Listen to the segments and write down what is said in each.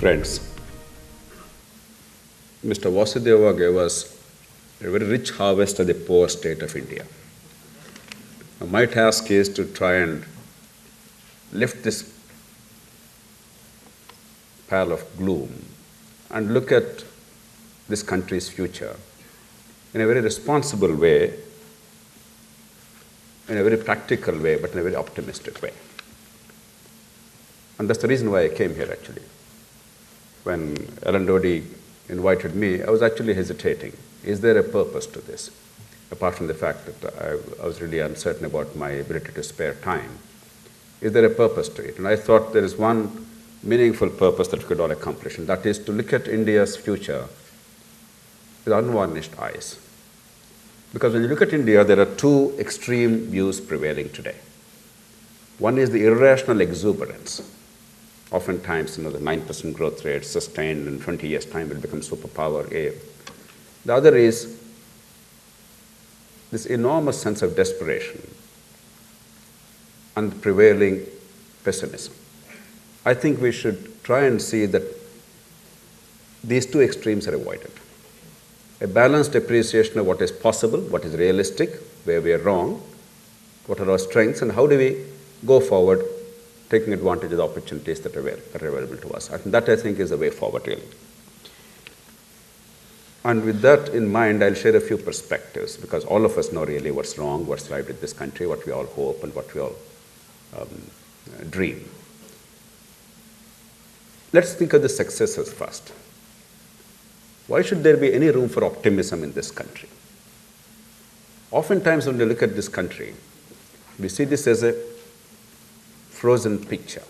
Friends, Mr. Vasudeva gave us a very rich harvest of the poor state of India. Now, my task is to try and lift this pile of gloom and look at this country's future in a very responsible way, in a very practical way, but in a very optimistic way. And that's the reason why I came here, actually. When Ellen Dodie invited me, I was actually hesitating. Is there a purpose to this? Apart from the fact that I was really uncertain about my ability to spare time. Is there a purpose to it? And I thought there is one meaningful purpose that we could all accomplish, and that is to look at India's future with unvarnished eyes. Because when you look at India, there are two extreme views prevailing today. One is the irrational exuberance. Oftentimes, the 9% growth rate sustained in 20 years' time will become superpower A. The other is this enormous sense of desperation and prevailing pessimism. I think we should try and see that these two extremes are avoided. A balanced appreciation of what is possible, what is realistic, where we are wrong, what are our strengths, and how do we go forward taking advantage of the opportunities that are available to us. And that, I think, is the way forward, really. And with that in mind, I'll share a few perspectives, because all of us know really what's wrong, what's right with this country, what we all hope, and what we all dream. Let's think of the successes first. Why should there be any room for optimism in this country? Oftentimes, when we look at this country, we see this as a frozen picture.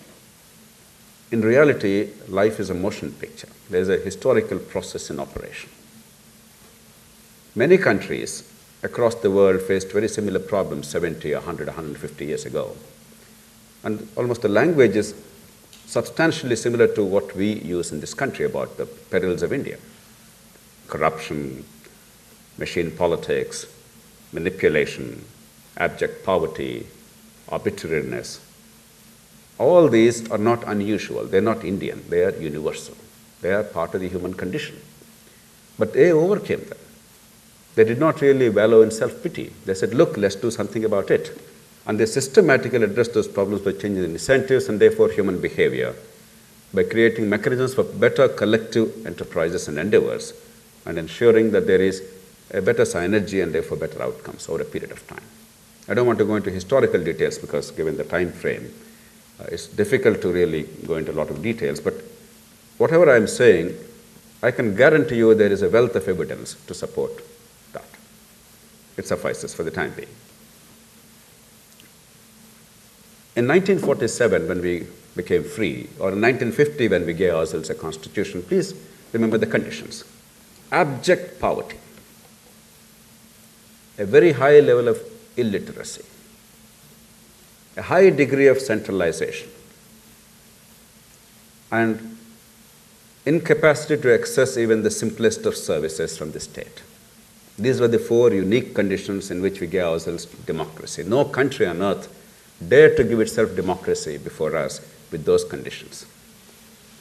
In reality, life is a motion picture. There's a historical process in operation. Many countries across the world faced very similar problems 70, 100, 150 years ago. And almost the language is substantially similar to what we use in this country about the perils of India. Corruption, machine politics, manipulation, abject poverty, arbitrariness. All these are not unusual. They're not Indian. They are universal. They are part of the human condition. But they overcame them. They did not really wallow in self-pity. They said, look, let's do something about it. And they systematically addressed those problems by changing the incentives and therefore human behavior, by creating mechanisms for better collective enterprises and endeavors, and ensuring that there is a better synergy and therefore better outcomes over a period of time. I don't want to go into historical details because given the time frame, it's difficult to really go into a lot of details, but whatever I'm saying, I can guarantee you there is a wealth of evidence to support that. It suffices for the time being. In 1947, when we became free, or in 1950, when we gave ourselves a constitution, please remember the conditions. Abject poverty, a very high level of illiteracy, a high degree of centralization, and incapacity to access even the simplest of services from the state. These were the four unique conditions in which we gave ourselves democracy. No country on earth dared to give itself democracy before us with those conditions.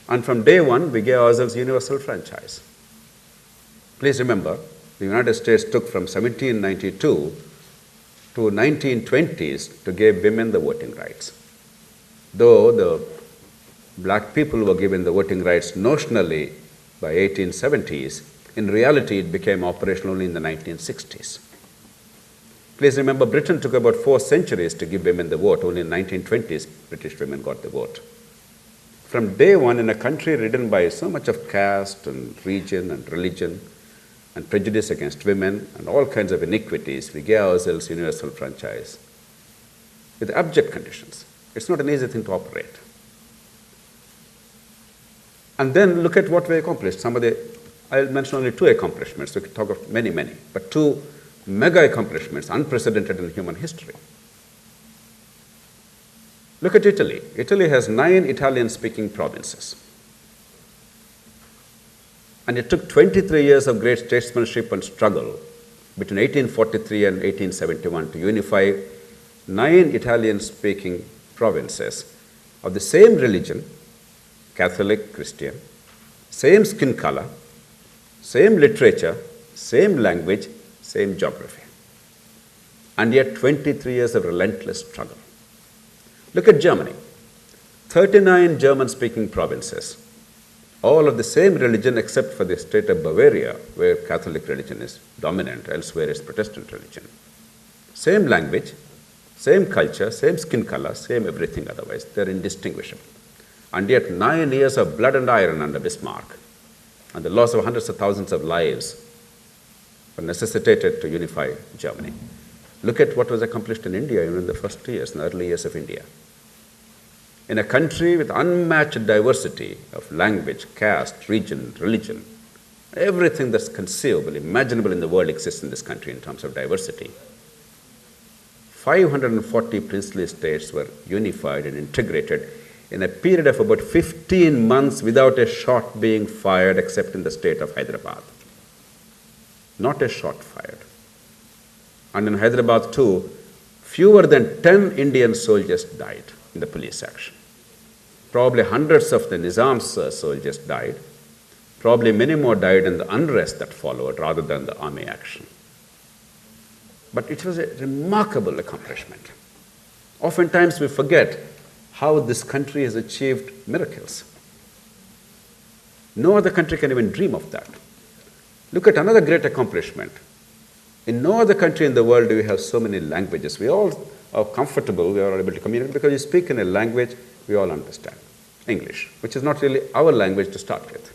And from day one, we gave ourselves universal franchise. Please remember, the United States took from 1792 to 1920s to give women the voting rights. Though the black people were given the voting rights notionally by 1870s, in reality it became operational only in the 1960s. Please remember, Britain took about 4 centuries to give women the vote. Only in the 1920s, British women got the vote. From day one, in a country ridden by so much of caste and region and religion and prejudice against women and all kinds of iniquities, we gave ourselves universal franchise with abject conditions. It's not an easy thing to operate. And then look at what we accomplished. I'll mention only 2 accomplishments. We could talk of many, but 2 mega accomplishments, unprecedented in human history. Look at Italy. Italy has 9 Italian-speaking provinces. And it took 23 years of great statesmanship and struggle between 1843 and 1871 to unify 9 Italian-speaking provinces of the same religion, Catholic, Christian, same skin color, same literature, same language, same geography. And yet 23 years of relentless struggle. Look at Germany. 39 German-speaking provinces, all of the same religion except for the state of Bavaria, where Catholic religion is dominant, elsewhere it's Protestant religion. Same language, same culture, same skin color, same everything otherwise. They're indistinguishable. And yet 9 years of blood and iron under Bismarck and the loss of hundreds of thousands of lives were necessitated to unify Germany. Look at what was accomplished in India even in the first years, in the early years of India. In a country with unmatched diversity of language, caste, region, religion, everything that's conceivable, imaginable in the world exists in this country in terms of diversity. 540 princely states were unified and integrated in a period of about 15 months without a shot being fired except in the state of Hyderabad. Not a shot fired. And in Hyderabad too, fewer than 10 Indian soldiers died in the police action. Probably hundreds of the Nizam's soldiers died. Probably many more died in the unrest that followed rather than the army action. But it was a remarkable accomplishment. Oftentimes we forget how this country has achieved miracles. No other country can even dream of that. Look at another great accomplishment. In no other country in the world do we have so many languages. We all are comfortable, we are able to communicate because you speak in a language we all understand, English, which is not really our language to start with.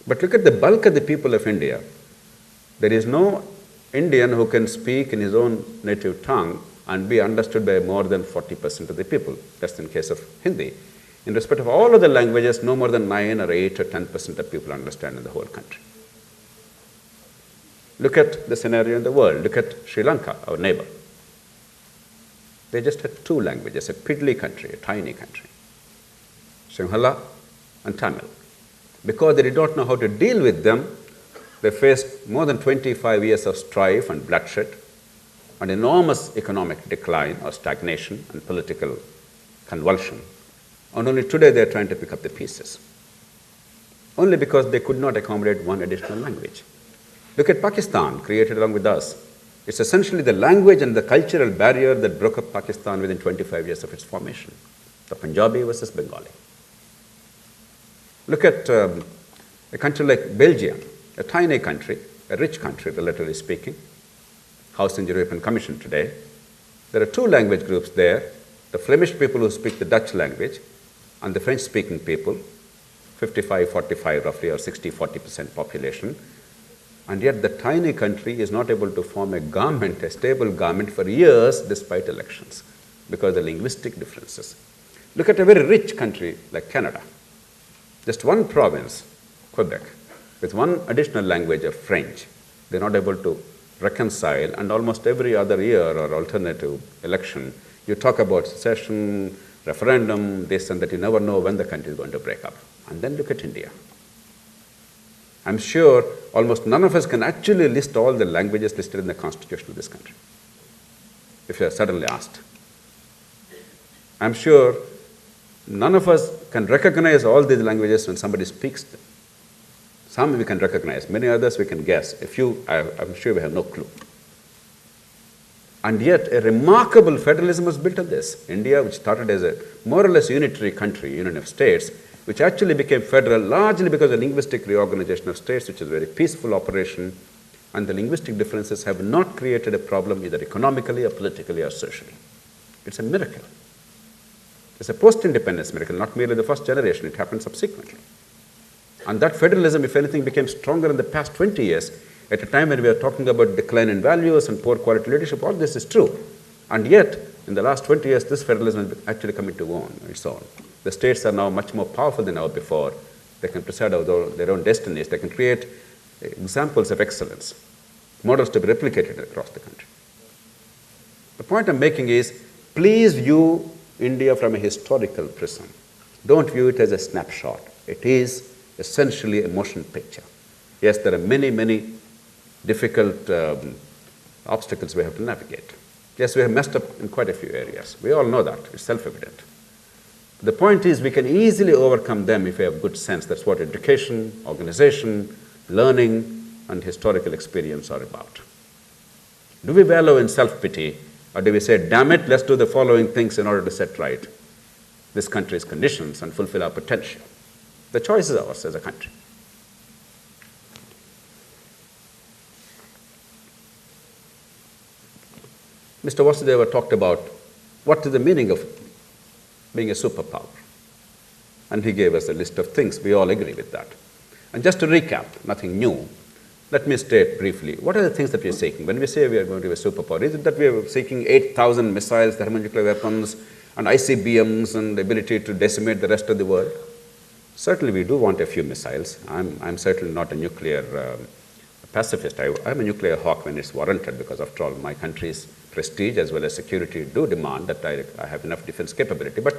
But look at the bulk of the people of India. There is no Indian who can speak in his own native tongue and be understood by more than 40% of the people. That's in case of Hindi. In respect of all other languages, no more than 9 or 8 or 10% of people understand in the whole country. Look at the scenario in the world. Look at Sri Lanka, our neighbor. They just had 2 languages, a piddly country, a tiny country, Sinhala and Tamil. Because they did not know how to deal with them, they faced more than 25 years of strife and bloodshed, and enormous economic decline or stagnation and political convulsion. And only today they are trying to pick up the pieces. Only because they could not accommodate one additional language. Look at Pakistan, created along with us. It's essentially the language and the cultural barrier that broke up Pakistan within 25 years of its formation. The Punjabi versus Bengali. Look at a country like Belgium, a tiny country, a rich country, relatively speaking, housed in the European Commission today. There are 2 language groups there, the Flemish people who speak the Dutch language and the French-speaking people, 55-45 roughly, or 60-40% population. And yet the tiny country is not able to form a government, a stable government for years despite elections because of the linguistic differences. Look at a very rich country like Canada. Just one province, Quebec, with one additional language of French. They're not able to reconcile, and almost every other year or alternative election, you talk about secession, referendum, this and that. You never know when the country is going to break up. And then look at India. I'm sure almost none of us can actually list all the languages listed in the constitution of this country, if you are suddenly asked. I'm sure none of us can recognize all these languages when somebody speaks them. Some we can recognize, many others we can guess. A few, I'm sure we have no clue. And yet a remarkable federalism was built on this. India, which started as a more or less unitary country, union of states, which actually became federal largely because of linguistic reorganization of states, which is a very peaceful operation, and the linguistic differences have not created a problem either economically or politically or socially. It's a miracle. It's a post-independence miracle, not merely the first generation, it happened subsequently. And that federalism, if anything, became stronger in the past 20 years, at a time when we are talking about decline in values and poor quality leadership. All this is true. And yet, in the last 20 years, this federalism has actually come into its own. The states are now much more powerful than ever before. They can preside over their own destinies. They can create examples of excellence, models to be replicated across the country. The point I'm making is, please view India from a historical prism. Don't view it as a snapshot. It is essentially a motion picture. Yes, there are many, many difficult obstacles we have to navigate. Yes, we have messed up in quite a few areas. We all know that. It's self-evident. The point is we can easily overcome them if we have good sense. That's what education, organization, learning, and historical experience are about. Do we wallow in self-pity, or do we say, damn it, let's do the following things in order to set right this country's conditions and fulfill our potential? The choice is ours as a country. Mr. Vasudeva talked about what is the meaning of being a superpower. And he gave us a list of things. We all agree with that. And just to recap, nothing new, let me state briefly, what are the things that we are seeking? When we say we are going to be a superpower, is it that we are seeking 8,000 missiles, thermonuclear weapons, and ICBMs, and the ability to decimate the rest of the world? Certainly we do want a few missiles. I'm certainly not a nuclear pacifist. I'm a nuclear hawk when it's warranted, because after all, my country's prestige as well as security do demand that I have enough defense capability. But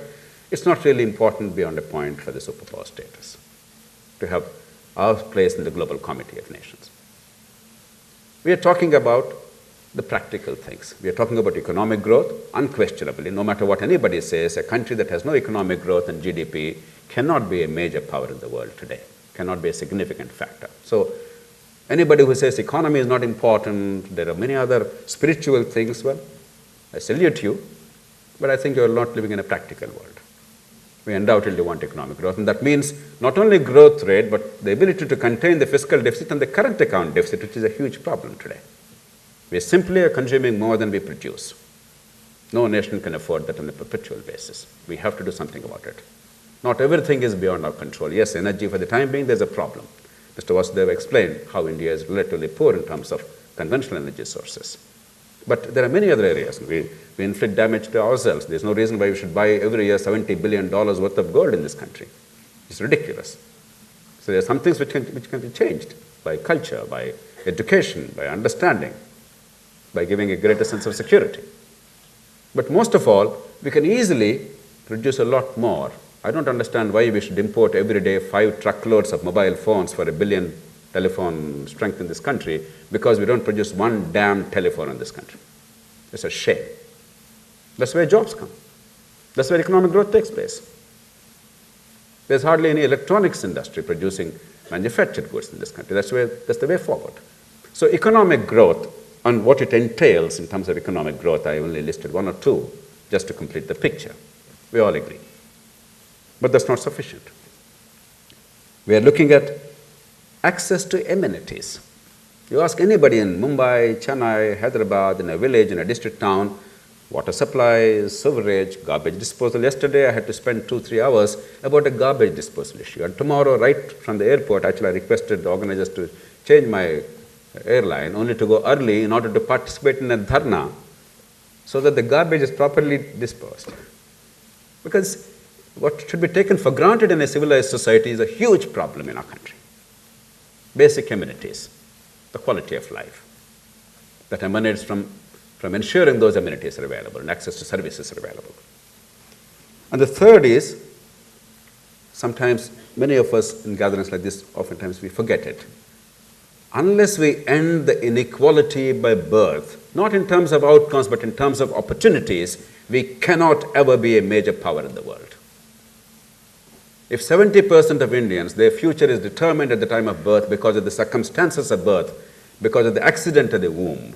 it's not really important beyond a point for the superpower status to have our place in the global committee of nations. We are talking about the practical things. We are talking about economic growth. Unquestionably, no matter what anybody says, a country that has no economic growth and GDP cannot be a major power in the world today, cannot be a significant factor. So anybody who says economy is not important, there are many other spiritual things, well, I salute you, but I think you are not living in a practical world. We undoubtedly want economic growth, and that means not only growth rate, but the ability to contain the fiscal deficit and the current account deficit, which is a huge problem today. We simply are consuming more than we produce. No nation can afford that on a perpetual basis. We have to do something about it. Not everything is beyond our control. Yes, energy for the time being, there's a problem. Mr. Vasudeva explained how India is relatively poor in terms of conventional energy sources. But there are many other areas. We inflict damage to ourselves. There's no reason why we should buy every year $70 billion worth of gold in this country. It's ridiculous. So there are some things which can be changed by culture, by education, by understanding, by giving a greater sense of security. But most of all, we can easily produce a lot more. I don't understand why we should import every day 5 truckloads of mobile phones for 1 billion telephone strength in this country, because we don't produce one damn telephone in this country. It's a shame. That's where jobs come. That's where economic growth takes place. There's hardly any electronics industry producing manufactured goods in this country. That's the way forward. So economic growth and what it entails in terms of economic growth, I only listed 1 or 2 just to complete the picture. We all agree. But that's not sufficient. We are looking at access to amenities. You ask anybody in Mumbai, Chennai, Hyderabad, in a village, in a district town, water supply, sewerage, garbage disposal. Yesterday I had to spend 2-3 hours about a garbage disposal issue. And tomorrow, right from the airport, actually I requested the organizers to change my airline, only to go early in order to participate in a dharna so that the garbage is properly disposed. Because what should be taken for granted in a civilized society is a huge problem in our country. Basic amenities, the quality of life that emanates from ensuring those amenities are available and access to services are available. And the third is, sometimes many of us in gatherings like this, oftentimes we forget it. Unless we end the inequality by birth, not in terms of outcomes, but in terms of opportunities, we cannot ever be a major power in the world. If 70% of Indians, their future is determined at the time of birth because of the circumstances of birth, because of the accident of the womb,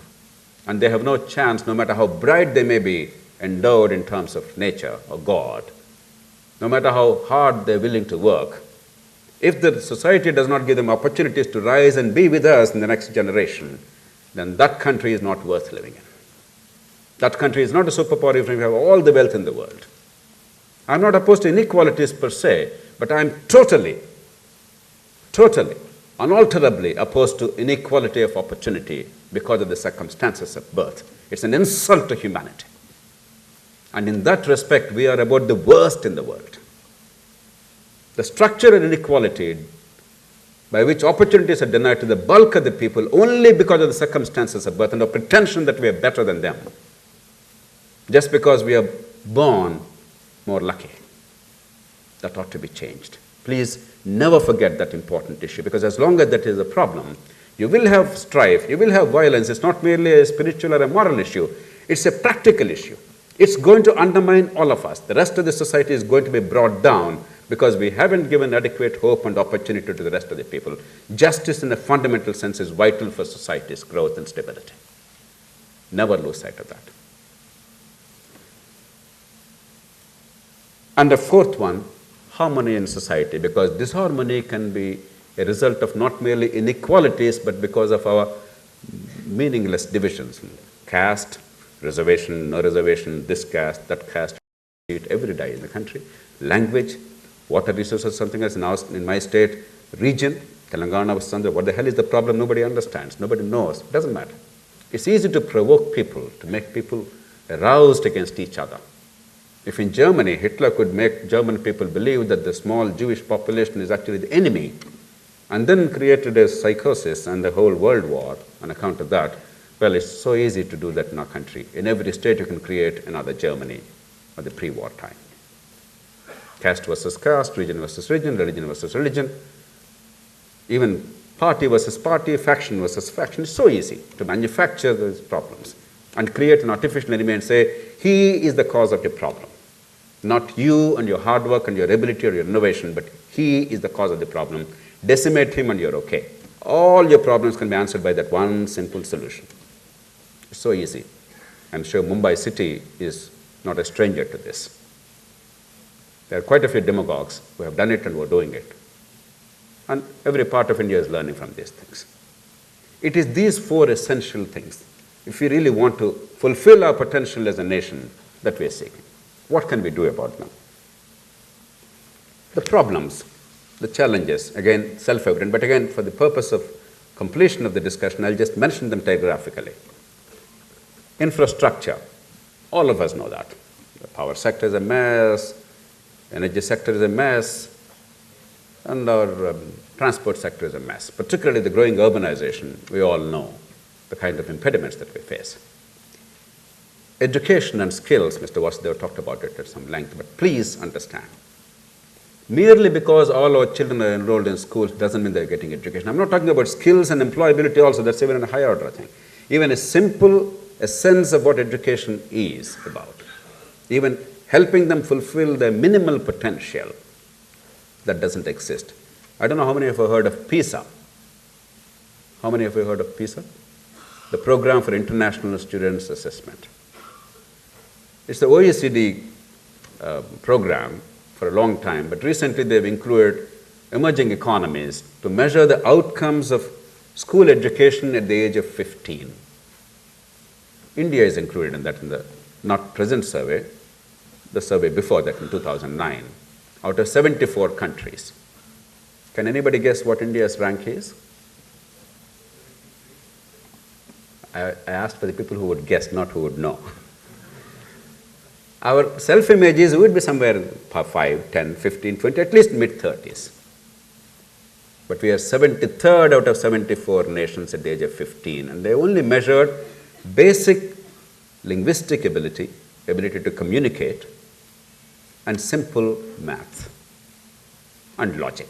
and they have no chance, no matter how bright they may be, endowed in terms of nature or God, no matter how hard they're willing to work, if the society does not give them opportunities to rise and be with us in the next generation, then that country is not worth living in. That country is not a superpower if we have all the wealth in the world. I'm not opposed to inequalities per se, but I'm totally, unalterably opposed to inequality of opportunity because of the circumstances of birth. It's an insult to humanity. And in that respect, we are about the worst in the world. The structural inequality by which opportunities are denied to the bulk of the people only because of the circumstances of birth and the pretension that we are better than them, just because we are born more lucky. That ought to be changed. Please never forget that important issue, because as long as that is a problem, you will have strife, you will have violence. It's not merely a spiritual or a moral issue, it's a practical issue. It's going to undermine all of us. The rest of the society is going to be brought down because we haven't given adequate hope and opportunity to the rest of the people. Justice in a fundamental sense is vital for society's growth and stability. Never lose sight of that. And the fourth one, harmony in society, because disharmony can be a result of not merely inequalities, but because of our meaningless divisions. Caste, reservation, no reservation, this caste, that caste, every day in the country. Language, water resources, something else. Now in my state, region, Telangana, Sandra, what the hell is the problem? Nobody understands, nobody knows. It doesn't matter. It's easy to provoke people, to make people aroused against each other. If in Germany, Hitler could make German people believe that the small Jewish population is actually the enemy, and then created a psychosis and the whole world war on account of that, well, it's so easy to do that in our country. In every state you can create another Germany of the pre-war time. Caste versus caste, region versus region, religion versus religion, even party versus party, faction versus faction. It's so easy to manufacture those problems and create an artificial enemy and say, he is the cause of your problem. Not you and your hard work and your ability or your innovation, but he is the cause of the problem. Decimate him and you're okay. All your problems can be answered by that one simple solution. It's so easy. I'm sure Mumbai city is not a stranger to this. There are quite a few demagogues who have done it and who are doing it. And every part of India is learning from these things. It is these four essential things, if we really want to fulfill our potential as a nation, that we are seeking. What can we do about them? The problems, the challenges, again, self-evident, but again, for the purpose of completion of the discussion, I'll just mention them telegraphically. Infrastructure, all of us know that. The power sector is a mess, energy sector is a mess, and our transport sector is a mess. Particularly the growing urbanization, we all know the kind of impediments that we face. Education and skills, Mr. Vasudeva talked about it at some length, but please understand. Merely because all our children are enrolled in schools doesn't mean they're getting education. I'm not talking about skills and employability also, that's even a higher order thing. Even a sense of what education is about. Even helping them fulfill their minimal potential that doesn't exist. I don't know how many of you have heard of PISA. How many of you have heard of PISA? The Program for International Students Assessment. It's the OECD program for a long time, but recently they've included emerging economies to measure the outcomes of school education at the age of 15. India is included in that, in the not present survey, the survey before that in 2009, out of 74 countries. Can anybody guess what India's rank is? I asked for the people who would guess, not who would know. Our self-image is we would be somewhere 5, 10, 15, 20, at least mid-30s. But we are 73rd out of 74 nations at the age of 15, and they only measured basic linguistic ability to communicate, and simple math and logic.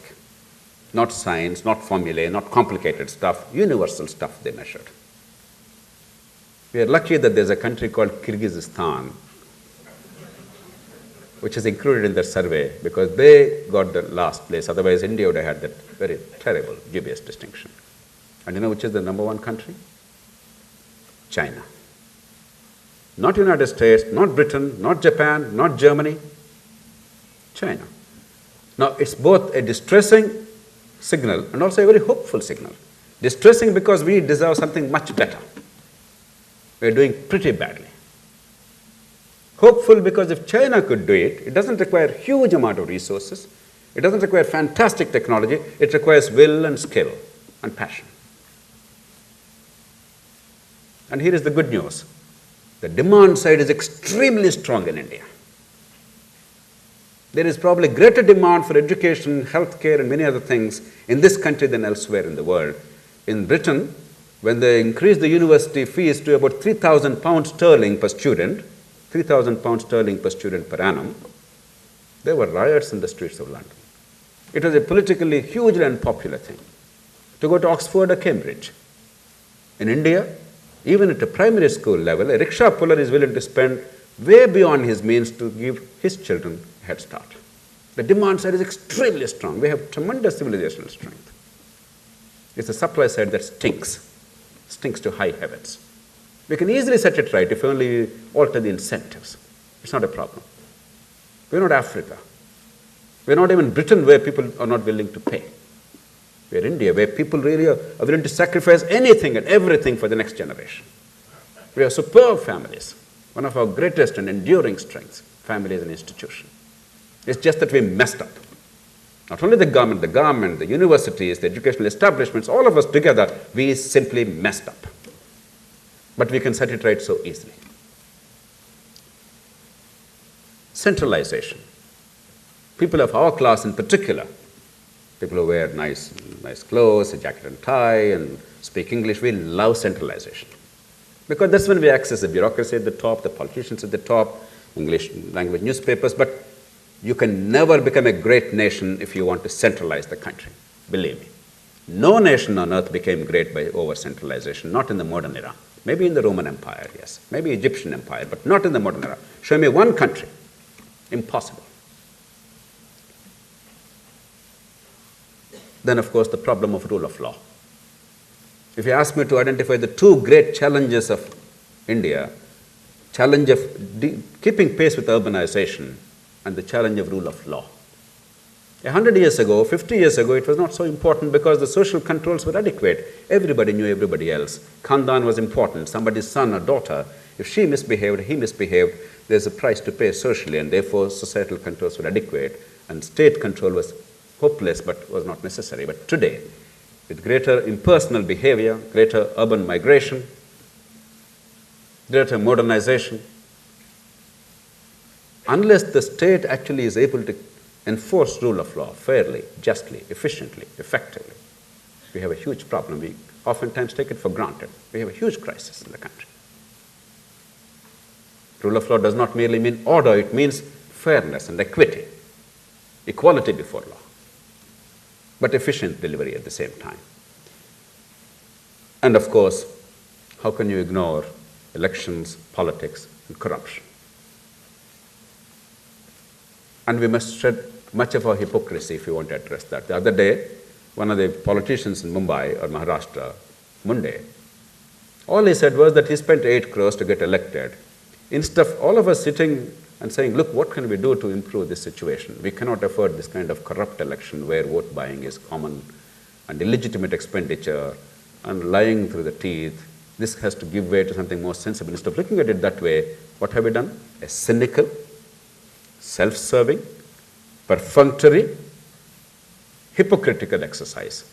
Not science, not formulae, not complicated stuff, universal stuff they measured. We are lucky that there's a country called Kyrgyzstan, which is included in their survey because they got the last place. Otherwise, India would have had that very terrible, dubious distinction. And you know which is the number one country? China. Not United States, not Britain, not Japan, not Germany, China. Now, it's both a distressing signal and also a very hopeful signal. Distressing because we deserve something much better. We're doing pretty badly. Hopeful because if China could do it, it doesn't require a huge amount of resources. It doesn't require fantastic technology. It requires will and skill and passion. And here is the good news. The demand side is extremely strong in India. There is probably greater demand for education, healthcare, and many other things in this country than elsewhere in the world. In Britain, when they increased the university fees to about £3,000 per student, £3,000 per student per annum, there were riots in the streets of London. It was a politically hugely unpopular thing to go to Oxford or Cambridge. In India, even at a primary school level, a rickshaw puller is willing to spend way beyond his means to give his children a head start. The demand side is extremely strong. We have tremendous civilizational strength. It's the supply side that stinks to high heavens. We can easily set it right if we only alter the incentives. It's not a problem. We're not Africa. We're not even Britain, where people are not willing to pay. We're India, where people really are willing to sacrifice anything and everything for the next generation. We are superb families. One of our greatest and enduring strengths, family as an institution. It's just that we messed up. Not only the government, the universities, the educational establishments, all of us together, we simply messed up. But we can set it right so easily. Centralization. People of our class in particular, people who wear nice clothes, a jacket and tie, and speak English, we love centralization. Because that's when we access the bureaucracy at the top, the politicians at the top, English language newspapers, but you can never become a great nation if you want to centralize the country. Believe me. No nation on earth became great by over-centralization, not in the modern era. Maybe in the Roman Empire, yes. Maybe Egyptian Empire, but not in the modern era. Show me one country. Impossible. Then, of course, the problem of rule of law. If you ask me to identify the two great challenges of India, challenge of keeping pace with urbanization and the challenge of rule of law. 100 years ago, 50 years ago, it was not so important because the social controls were adequate. Everybody knew everybody else. Khandan was important. Somebody's son or daughter, if she misbehaved, he misbehaved, there's a price to pay socially, and therefore societal controls were adequate, and state control was hopeless but was not necessary. But today, with greater impersonal behavior, greater urban migration, greater modernization, unless the state actually is able to enforce rule of law fairly, justly, efficiently, effectively, we have a huge problem. We oftentimes take it for granted. We have a huge crisis in the country. Rule of law does not merely mean order, it means fairness and equity, equality before law, but efficient delivery at the same time. And of course, how can you ignore elections, politics, and corruption? And we must shed much of our hypocrisy if we want to address that. The other day, one of the politicians in Mumbai or Maharashtra, Munde, all he said was that he spent 8 crores to get elected. Instead of all of us sitting and saying, look, what can we do to improve this situation? We cannot afford this kind of corrupt election where vote buying is common and illegitimate expenditure and lying through the teeth. This has to give way to something more sensible. Instead of looking at it that way, what have we done? A cynical, self-serving, perfunctory, hypocritical exercise.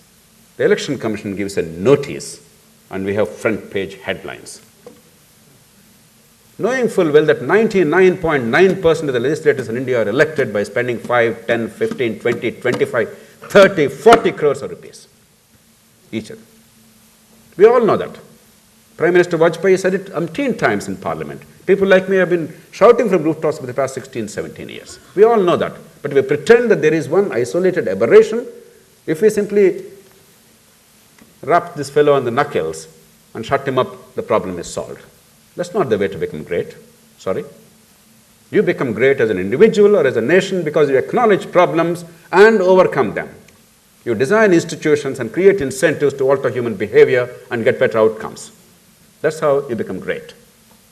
The Election Commission gives a notice and we have front page headlines. Knowing full well that 99.9% of the legislators in India are elected by spending 5, 10, 15, 20, 25, 30, 40 crores of rupees each other. We all know that. Prime Minister Vajpayee said it umpteen times in Parliament. People like me have been shouting from rooftops for the past 16, 17 years. We all know that. But we pretend that there is one isolated aberration. If we simply rap this fellow on the knuckles and shut him up, the problem is solved. That's not the way to become great. Sorry. You become great as an individual or as a nation because you acknowledge problems and overcome them. You design institutions and create incentives to alter human behavior and get better outcomes. That's how you become great.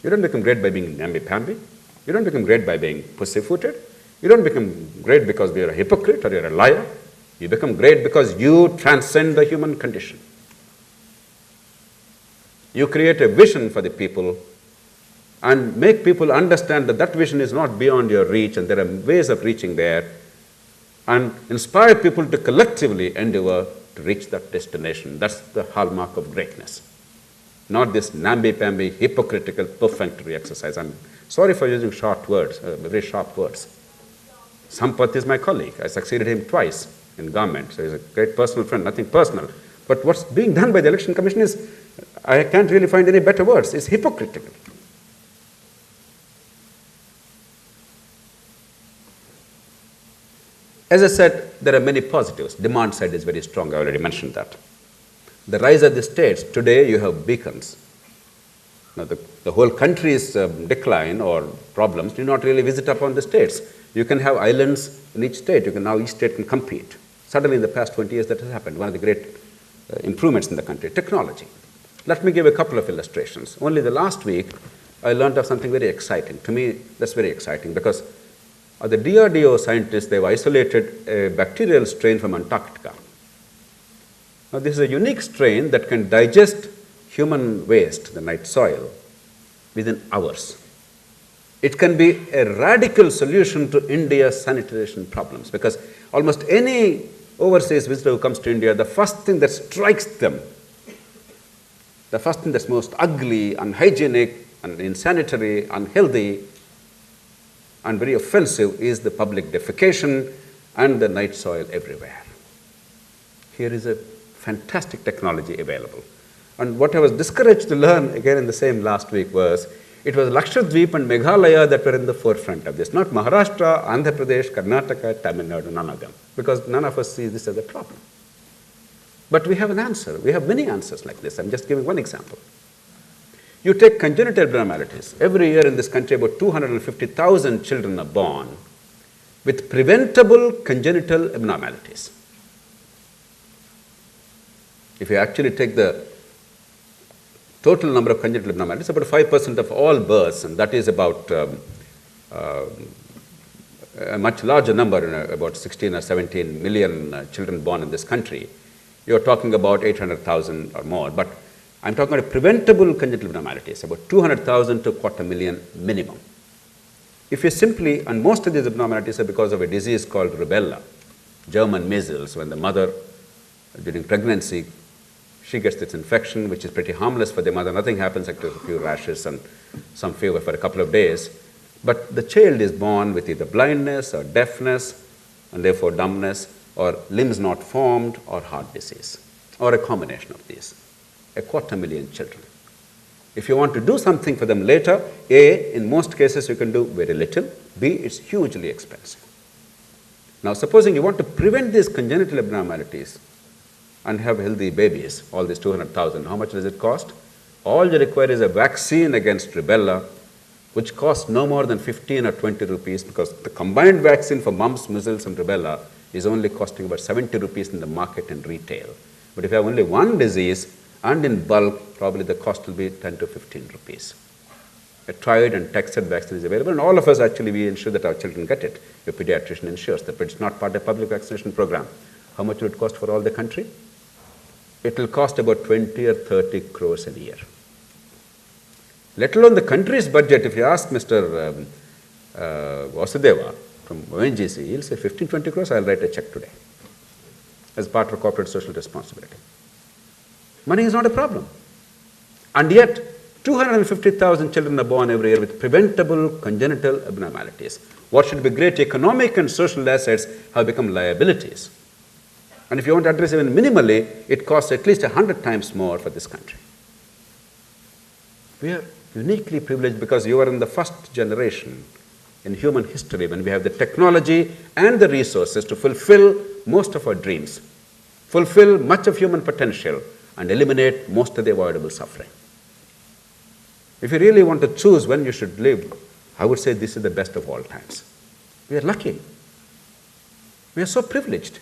You don't become great by being namby-pamby. You don't become great by being pussy-footed. You don't become great because you're a hypocrite or you're a liar. You become great because you transcend the human condition. You create a vision for the people and make people understand that that vision is not beyond your reach and there are ways of reaching there, and inspire people to collectively endeavor to reach that destination. That's the hallmark of greatness. Not this namby-pamby, hypocritical, perfunctory exercise. I'm sorry for using short words, very sharp words. Sampath is my colleague. I succeeded him twice in government, so he's a great personal friend, nothing personal. But what's being done by the Election Commission is, I can't really find any better words, it's hypocritical. As I said, there are many positives. Demand side is very strong, I already mentioned that. The rise of the states, today you have beacons. Now, the whole country's decline or problems do not really visit upon the states. You can have islands in each state. Each state can compete. Suddenly, in the past 20 years, that has happened. One of the great improvements in the country, technology. Let me give a couple of illustrations. Only the last week, I learned of something very exciting. To me, that's very exciting because the DRDO scientists, they've isolated a bacterial strain from Antarctica. Now, this is a unique strain that can digest human waste, the night soil, within hours. It can be a radical solution to India's sanitation problems because almost any overseas visitor who comes to India, the first thing that strikes them, the first thing that's most ugly, unhygienic, and insanitary, unhealthy, and very offensive is the public defecation and the night soil everywhere. Here is a fantastic technology available. And what I was discouraged to learn again in the same last week was it was Lakshadweep and Meghalaya that were in the forefront of this, not Maharashtra, Andhra Pradesh, Karnataka, Tamil Nadu, none of them, because none of us see this as a problem. But we have an answer. We have many answers like this. I'm just giving one example. You take congenital abnormalities. Every year in this country, about 250,000 children are born with preventable congenital abnormalities. If you actually take the total number of congenital abnormalities, about 5% of all births, and that is about a much larger number, about 16 or 17 million children born in this country. You're talking about 800,000 or more, but I'm talking about preventable congenital abnormalities, about 200,000 to 250,000 minimum. If you simply, and most of these abnormalities are because of a disease called rubella, German measles, when the mother during pregnancy, she gets this infection, which is pretty harmless for the mother. Nothing happens except a few rashes and some fever for a couple of days. But the child is born with either blindness or deafness, and therefore dumbness, or limbs not formed, or heart disease, or a combination of these. 250,000 children. If you want to do something for them later, A, in most cases you can do very little. B, it's hugely expensive. Now, supposing you want to prevent these congenital abnormalities and have healthy babies, all these 200,000, how much does it cost? All you require is a vaccine against rubella, which costs no more than 15 or 20 rupees, because the combined vaccine for mumps, measles, and rubella is only costing about 70 rupees in the market and retail. But if you have only one disease and in bulk, probably the cost will be 10 to 15 rupees. A tried and tested vaccine is available, and all of us actually, we ensure that our children get it. Your pediatrician ensures that, but it's not part of the public vaccination program. How much will it cost for all the country? It will cost about 20 or 30 crores a year. Let alone the country's budget, if you ask Mr. Vasudeva from ONGC, he'll say 15, 20 crores, I'll write a check today as part of corporate social responsibility. Money is not a problem. And yet, 250,000 children are born every year with preventable congenital abnormalities. What should be great economic and social assets have become liabilities. And if you want to address even minimally, it costs at least 100 times more for this country. We are uniquely privileged because you are in the first generation in human history when we have the technology and the resources to fulfill most of our dreams, fulfill much of human potential, and eliminate most of the avoidable suffering. If you really want to choose when you should live, I would say this is the best of all times. We are lucky. We are so privileged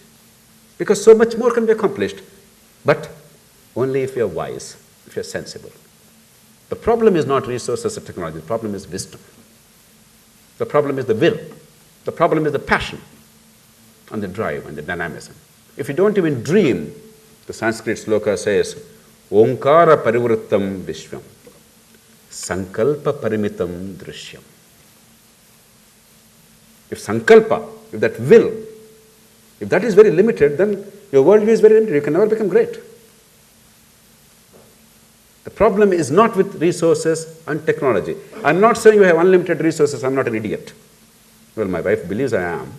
because so much more can be accomplished, but only if you are wise, if you are sensible. The problem is not resources or technology. The problem is wisdom. The problem is the will. The problem is the passion and the drive and the dynamism. If you don't even dream, the Sanskrit sloka says, Omkara parivrittam vishvam, sankalpa parimitam drishyam. If sankalpa, if that will, if that is very limited, then your worldview is very limited. You can never become great. The problem is not with resources and technology. I'm not saying you have unlimited resources. I'm not an idiot. Well, my wife believes I am.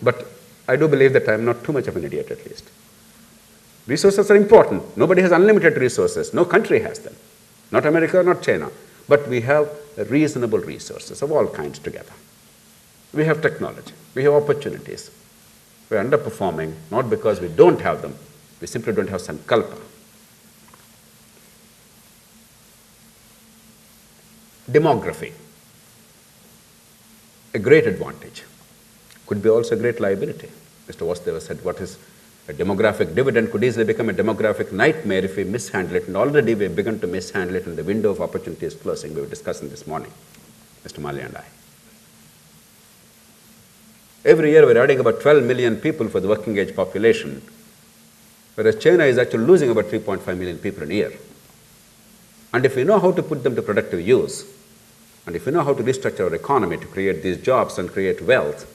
But I do believe that I'm not too much of an idiot, at least. Resources are important. Nobody has unlimited resources. No country has them. Not America, not China. But we have reasonable resources of all kinds together. We have technology. We have opportunities. We're underperforming, not because we don't have them. We simply don't have sankalpa. Demography, a great advantage, could be also a great liability. Mr. Vasudeva said, what is a demographic dividend could easily become a demographic nightmare if we mishandle it, and already we have begun to mishandle it, and the window of opportunity is closing. We were discussing this morning, Mr. Mali and I. Every year we're adding about 12 million people for the working age population, whereas China is actually losing about 3.5 million people in a year. And if we know how to put them to productive use, and if we know how to restructure our economy to create these jobs and create wealth,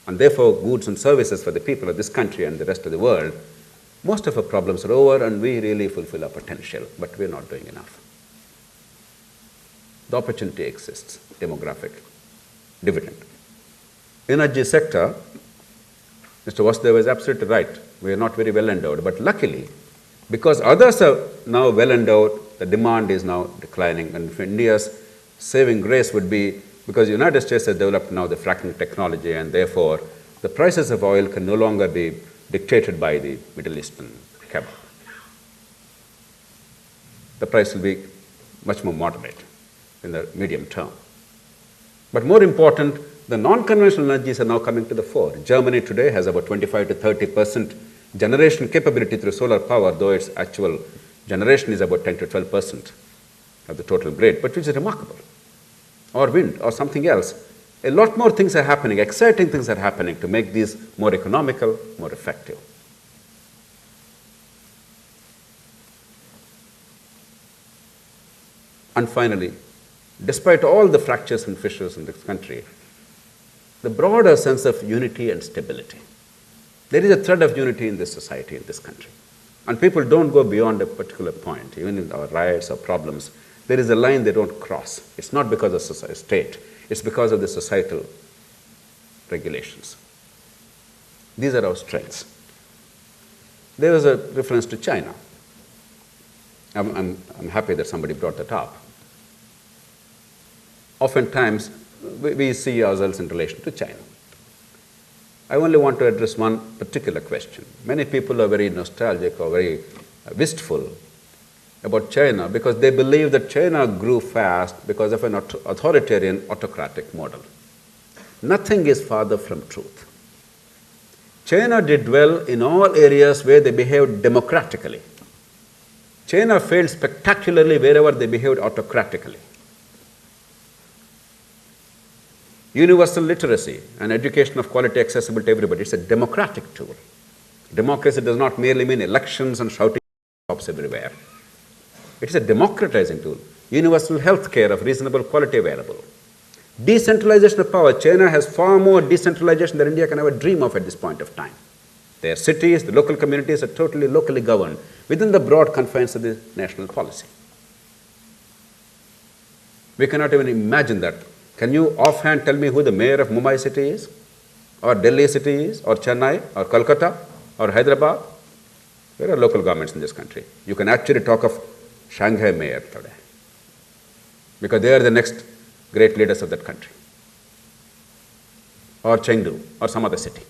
and therefore goods and services for the people of this country and the rest of the world, most of our problems are over and we really fulfill our potential, but we're not doing enough. The opportunity exists, demographic dividend. Energy sector, Mr. Vasudeva is absolutely right. We are not very well endowed, but luckily, because others are now well endowed, the demand is now declining, and India's saving grace would be because the United States has developed now the fracking technology, and therefore the prices of oil can no longer be dictated by the Middle Eastern kebab. The price will be much more moderate in the medium term. But more important, the non-conventional energies are now coming to the fore. Germany today has about 25 to 30% generation capability through solar power, though its actual generation is about 10 to 12% of the total grid, but which is remarkable. Or wind, or something else. A lot more things are happening, exciting things are happening to make these more economical, more effective. And finally, despite all the fractures and fissures in this country, the broader sense of unity and stability. There is a thread of unity in this society, in this country. And people don't go beyond a particular point, even in our riots or problems. There is a line they don't cross. It's not because of the state. It's because of the societal regulations. These are our strengths. There was a reference to China. I'm happy that somebody brought that up. Oftentimes, we see ourselves in relation to China. I only want to address one particular question. Many people are very nostalgic or very wistful about China because they believe that China grew fast because of an authoritarian, autocratic model. Nothing is farther from truth. China did well in all areas where they behaved democratically. China failed spectacularly wherever they behaved autocratically. Universal literacy and education of quality accessible to everybody. It's a democratic tool. Democracy does not merely mean elections and shouting jobs everywhere. It's a democratizing tool. Universal health care of reasonable quality available. Decentralization of power. China has far more decentralization than India can ever dream of at this point of time. Their cities, the local communities are totally locally governed within the broad confines of the national policy. We cannot even imagine that. Can you offhand tell me who the mayor of Mumbai city is? Or Delhi city is? Or Chennai? Or Kolkata? Or Hyderabad? There are local governments in this country. You can actually talk of Shanghai mayor today, because they are the next great leaders of that country. Or Chengdu, or some other city.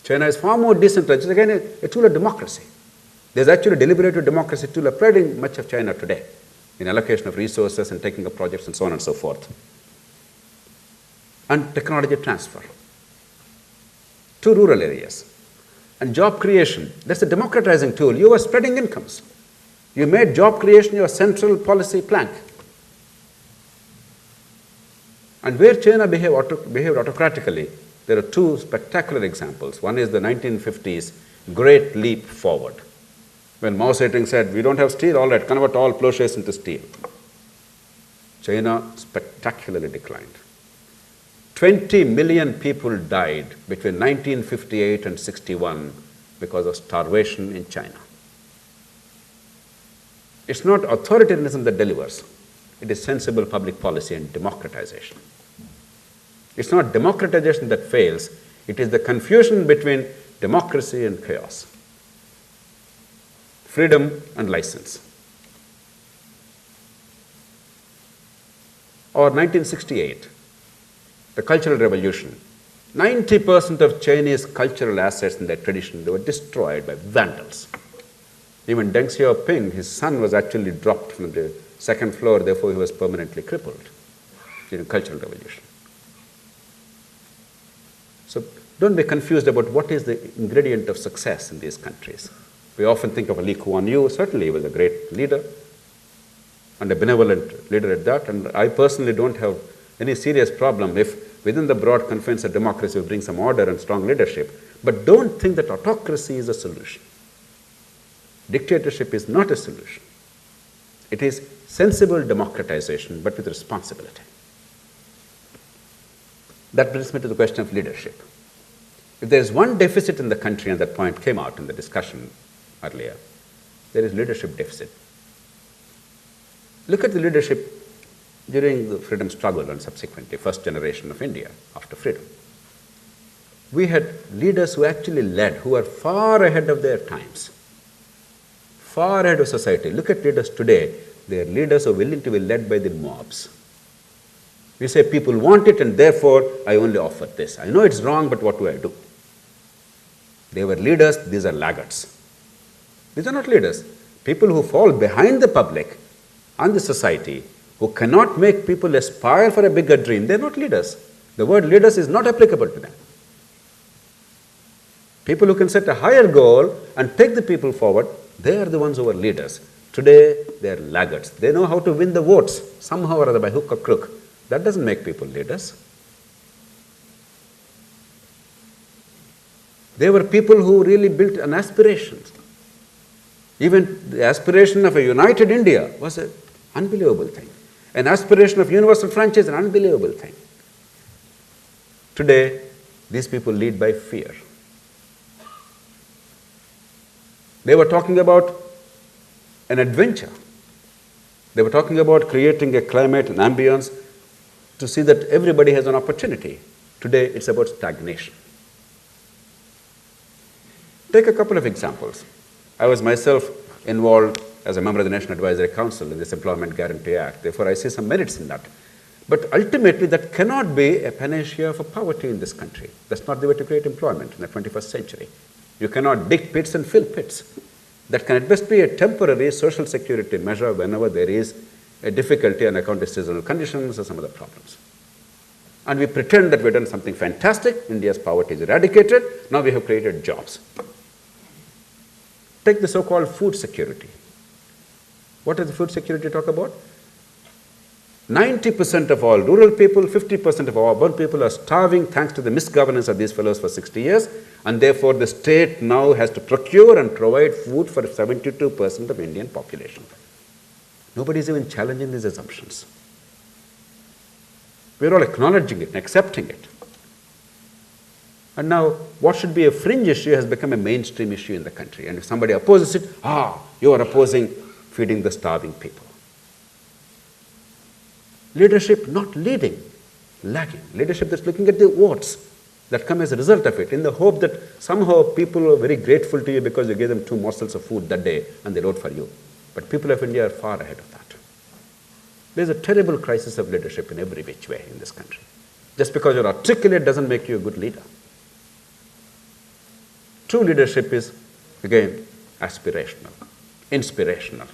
China is far more decentralized. It's again a tool of democracy. There's actually deliberative democracy tool applied in much of China today, in allocation of resources and taking up projects and so on and so forth. And technology transfer to rural areas. And job creation, that's a democratizing tool. You are spreading incomes. You made job creation your central policy plank. And where China behaved autocratically, there are two spectacular examples. One is the 1950s great leap forward, when Mao Zedong said, we don't have steel, all right, convert all plowshares into steel. China spectacularly declined. 20 million people died between 1958 and 61 because of starvation in China. It's not authoritarianism that delivers. It is sensible public policy and democratization. It's not democratization that fails. It is the confusion between democracy and chaos, freedom and license. Or 1968, the Cultural Revolution. 90% of Chinese cultural assets and their tradition, they were destroyed by vandals. Even Deng Xiaoping, his son was actually dropped from the second floor, therefore he was permanently crippled. during Cultural Revolution. So don't be confused about what is the ingredient of success in these countries. We often think of Lee Kuan Yew. Certainly he was a great leader and a benevolent leader at that, and I personally don't have any serious problem if within the broad confines of democracy we bring some order and strong leadership. But don't think that autocracy is a solution. Dictatorship is not a solution. It is sensible democratization, but with responsibility. That brings me to the question of leadership. If there is one deficit in the country, and that point came out in the discussion earlier, there is leadership deficit. Look at the leadership during the freedom struggle and subsequently first generation of India after freedom. We had leaders who actually led, who were far ahead of their times, far ahead of society. Look at leaders today. They are leaders who are willing to be led by the mobs. We say people want it and therefore I only offer this. I know it's wrong, but what do I do? They were leaders, these are laggards. These are not leaders. People who fall behind the public and the society, who cannot make people aspire for a bigger dream, they're not leaders. The word leaders is not applicable to them. People who can set a higher goal and take the people forward, they are the ones who are leaders. Today, they are laggards. They know how to win the votes, somehow or other, by hook or crook. That doesn't make people leaders. They were people who really built an aspiration. Even the aspiration of a united India was an unbelievable thing. An aspiration of universal franchise, an unbelievable thing. Today, these people lead by fear. They were talking about an adventure. They were talking about creating a climate and ambience to see that everybody has an opportunity. Today, it's about stagnation. Take a couple of examples. I was myself involved as a member of the National Advisory Council in this Employment Guarantee Act. Therefore, I see some merits in that. But ultimately, that cannot be a panacea for poverty in this country. That's not the way to create employment in the 21st century. You cannot dig pits and fill pits. That can at best be a temporary social security measure whenever there is a difficulty on account of seasonal conditions or some other problems. And we pretend that we've done something fantastic. India's poverty is eradicated. Now we have created jobs. Take the so-called food security. What does the food security talk about? 90% of all rural people, 50% of all urban people are starving thanks to the misgovernance of these fellows for 60 years, and therefore the state now has to procure and provide food for 72% of Indian population. Nobody is even challenging these assumptions. We're all acknowledging it and accepting it. And now, what should be a fringe issue has become a mainstream issue in the country. And if somebody opposes it, you are opposing feeding the starving people. Leadership not leading, lagging. Leadership that's looking at the votes that come as a result of it, in the hope that somehow people are very grateful to you because you gave them 2 morsels of food that day and they vote for you. But people of India are far ahead of that. There's a terrible crisis of leadership in every which way in this country. Just because you're articulate doesn't make you a good leader. True leadership is, again, aspirational, inspirational.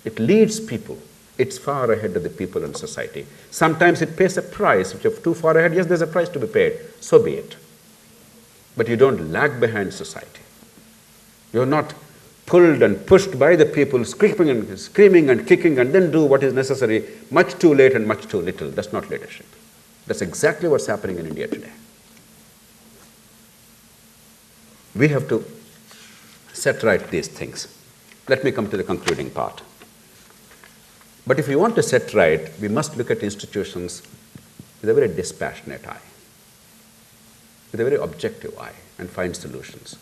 It leads people. It's far ahead of the people and society. Sometimes it pays a price. If you're too far ahead, yes, there's a price to be paid. So be it. But you don't lag behind society. You're not pulled and pushed by the people, screaming and kicking, and then do what is necessary much too late and much too little. That's not leadership. That's exactly what's happening in India today. We have to set right these things. Let me come to the concluding part. But if we want to set right, we must look at institutions with a very dispassionate eye, with a very objective eye, and find solutions.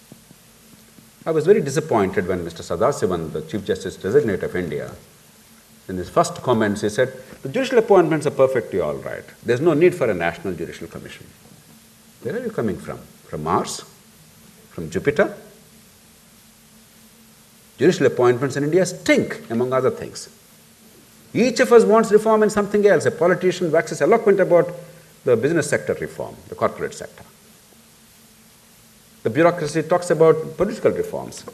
I was very disappointed when Mr. Sadasivan, the Chief Justice Designate of India, in his first comments, he said, the judicial appointments are perfectly all right. There's no need for a national judicial commission. Where are you coming from? From Mars? From Jupiter? Judicial appointments in India stink, among other things. Each of us wants reform in something else. A politician waxes eloquent about the business sector reform, the corporate sector. The bureaucracy talks about political reforms.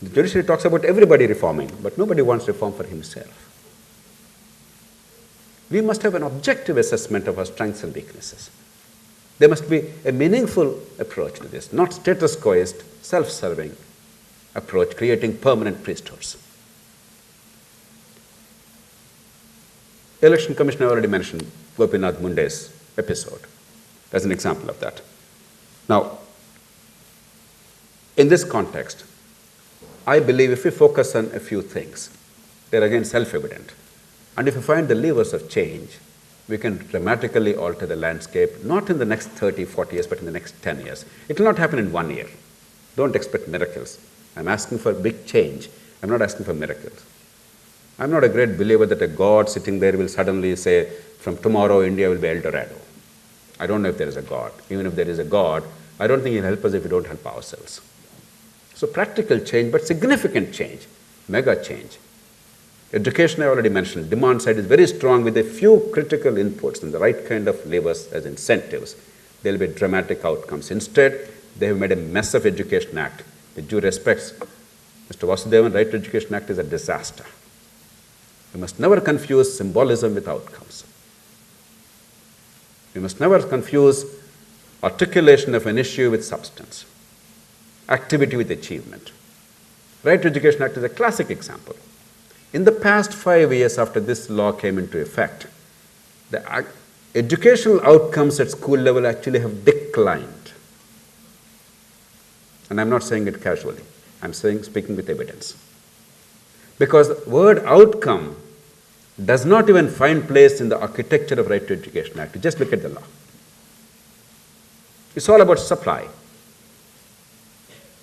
The judiciary talks about everybody reforming, but nobody wants reform for himself. We must have an objective assessment of our strengths and weaknesses. There must be a meaningful approach to this, not status quoist, self-serving approach, creating permanent priesthoods. Election Commission, I already mentioned Gopinath Munde's episode as an example of that. Now, in this context, I believe if we focus on a few things, they're again self-evident. And if we find the levers of change, we can dramatically alter the landscape, not in the next 30, 40 years, but in the next 10 years. It will not happen in 1 year. Don't expect miracles. I'm asking for big change. I'm not asking for miracles. I'm not a great believer that a God sitting there will suddenly say, from tomorrow India will be El Dorado. I don't know if there is a God. Even if there is a God, I don't think He'll help us if we don't help ourselves. So practical change, but significant change, mega change. Education, I already mentioned, demand side is very strong with a few critical inputs and the right kind of levers as incentives. There will be dramatic outcomes. Instead, they have made a mess of Education Act. With due respects, Mr. Vasudevan, Right to Education Act is a disaster. We must never confuse symbolism with outcomes. We must never confuse articulation of an issue with substance, activity with achievement. Right to Education Act is a classic example. In the past 5 years after this law came into effect, the educational outcomes at school level actually have declined. And I'm not saying it casually. I'm speaking with evidence. Because the word outcome does not even find place in the architecture of Right to Education Act. Just look at the law. It's all about supply.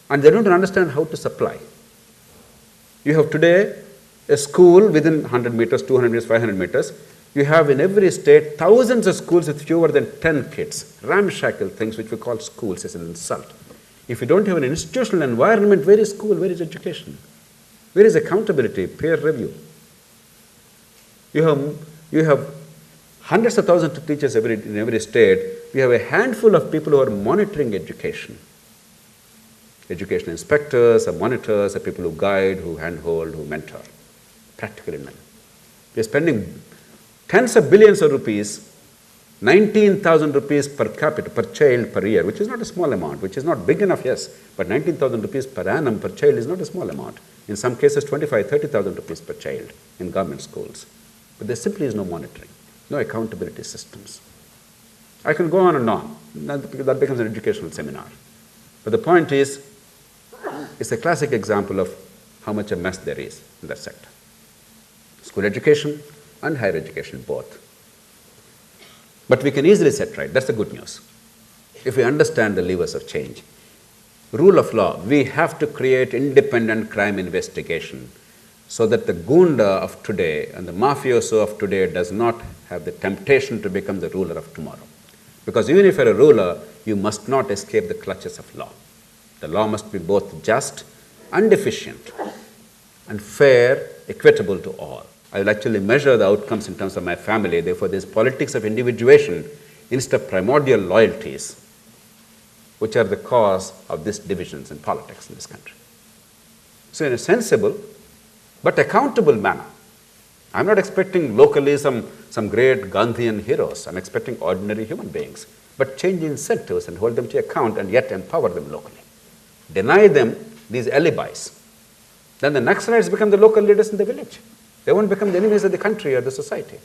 And they don't understand how to supply. You have today a school within 100 meters, 200 meters, 500 meters. You have in every state thousands of schools with fewer than 10 kids. Ramshackle things which we call schools is an insult. If you don't have an institutional environment, where is school? Where is education? Where is accountability, peer review? You have hundreds of thousands of teachers in every state. We have a handful of people who are monitoring education. Education inspectors, or monitors, or people who guide, who handhold, who mentor. Practically none. We are spending tens of billions of rupees, 19,000 rupees per capita, per child per year, which is not a small amount, which is not big enough, yes, but 19,000 rupees per annum per child is not a small amount. In some cases, 25,000, 30,000 rupees per child in government schools. But there simply is no monitoring, no accountability systems. I can go on and on. That becomes an educational seminar. But the point is, it's a classic example of how much a mess there is in that sector. School education and higher education, both. But we can easily set right. That's the good news. If we understand the levers of change. Rule of law, we have to create independent crime investigation so that the gunda of today and the mafioso of today does not have the temptation to become the ruler of tomorrow. Because even if you're a ruler, you must not escape the clutches of law. The law must be both just and efficient and fair, equitable to all. I will actually measure the outcomes in terms of my family. Therefore, there's politics of individuation instead of primordial loyalties, which are the cause of these divisions in politics in this country. So in a sensible but accountable manner. I'm not expecting locally some great Gandhian heroes. I'm expecting ordinary human beings. But change incentives and hold them to account and yet empower them locally. Deny them these alibis. Then the Naxalites become the local leaders in the village. They won't become the enemies of the country or the society.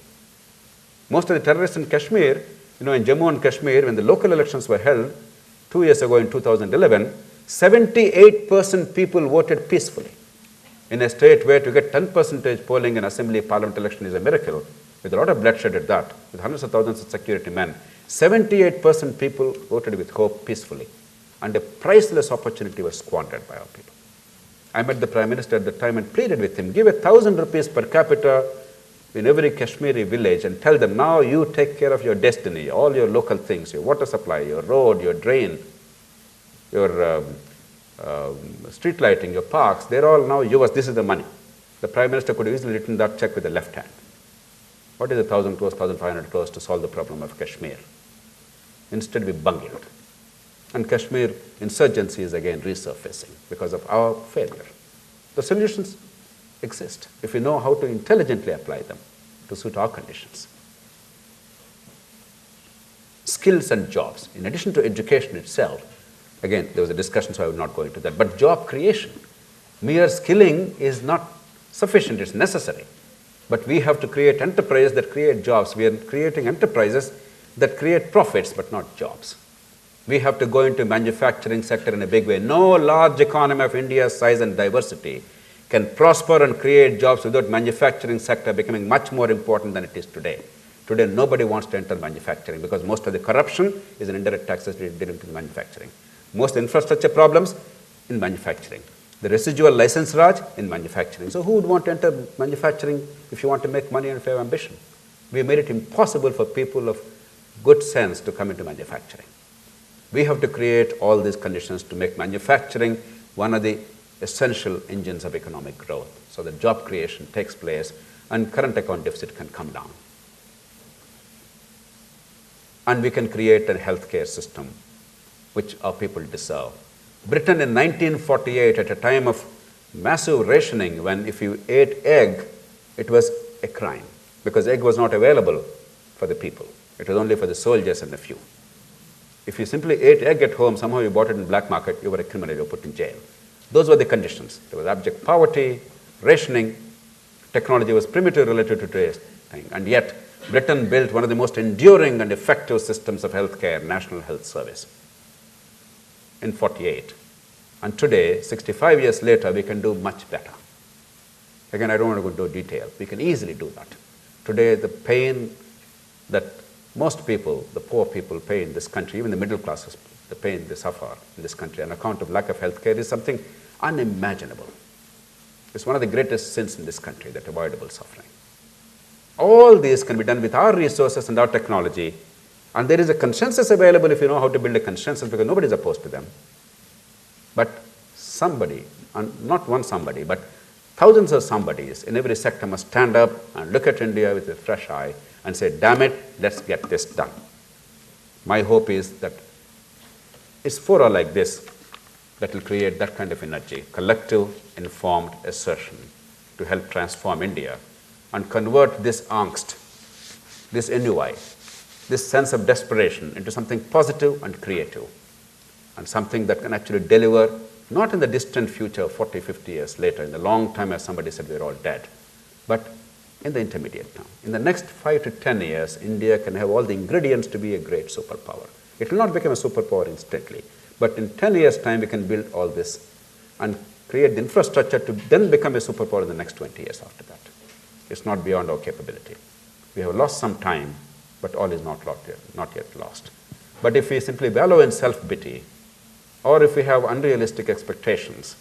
Most of the terrorists in Kashmir, in Jammu and Kashmir, when the local elections were held 2 years ago in 2011, 78% people voted peacefully. In a state where to get 10% polling in assembly parliament election is a miracle, with a lot of bloodshed at that, with hundreds of thousands of security men, 78% people voted with hope peacefully. And a priceless opportunity was squandered by our people. I met the Prime Minister at the time and pleaded with him, give 1,000 rupees per capita in every Kashmiri village and tell them, now you take care of your destiny, all your local things, your water supply, your road, your drain, your street lighting, your parks, they're all now yours, this is the money. The Prime Minister could have easily written that check with the left hand. What is 1,000 crores, 1,500 crores to solve the problem of Kashmir? Instead we bungled. And Kashmir insurgency is again resurfacing because of our failure. The solutions exist if we know how to intelligently apply them to suit our conditions. skills and jobs. In addition to education itself, again, there was a discussion, so I will not go into that, but job creation. Mere skilling is not sufficient, it's necessary. But we have to create enterprises that create jobs. We are creating enterprises that create profits, but not jobs. We have to go into manufacturing sector in a big way. No large economy of India's size and diversity can prosper and create jobs without manufacturing sector becoming much more important than it is today. Today, nobody wants to enter manufacturing because most of the corruption is in indirect taxes related to manufacturing. Most infrastructure problems in manufacturing. The residual license raj in manufacturing. So who would want to enter manufacturing if you want to make money and if you have ambition? We made it impossible for people of good sense to come into manufacturing. We have to create all these conditions to make manufacturing one of the essential engines of economic growth so that job creation takes place and current account deficit can come down. And we can create a healthcare system which our people deserve. Britain in 1948, at a time of massive rationing, when if you ate egg, it was a crime because egg was not available for the people. It was only for the soldiers and the few. If you simply ate egg at home, somehow you bought it in the black market, you were a criminal, you were put in jail. Those were the conditions. There was abject poverty, rationing, technology was primitive relative to today's thing. And yet, Britain built one of the most enduring and effective systems of healthcare, National Health Service, in 48. And today, 65 years later, we can do much better. Again, I don't want to go into detail. We can easily do that. Today, the pain that most people, the poor people, pay in this country, even the middle classes, the pain they suffer in this country on account of lack of health care is something unimaginable. It's one of the greatest sins in this country, that avoidable suffering. All these can be done with our resources and our technology, and there is a consensus available if you know how to build a consensus, because nobody is opposed to them. But somebody, and not one somebody, but thousands of somebodies in every sector must stand up and look at India with a fresh eye and say, damn it, let's get this done. My hope is that it's fora like this that will create that kind of energy, collective, informed assertion to help transform India and convert this angst, this ennui, this sense of desperation into something positive and creative, and something that can actually deliver, not in the distant future, 40, 50 years later, in the long time, as somebody said, we're all dead, but in the intermediate term. In the next 5 to 10 years, India can have all the ingredients to be a great superpower. It will not become a superpower instantly, but in 10 years' time, we can build all this and create the infrastructure to then become a superpower in the next 20 years after that. It's not beyond our capability. We have lost some time, but all is not yet lost. But if we simply wallow in self-pity, or if we have unrealistic expectations,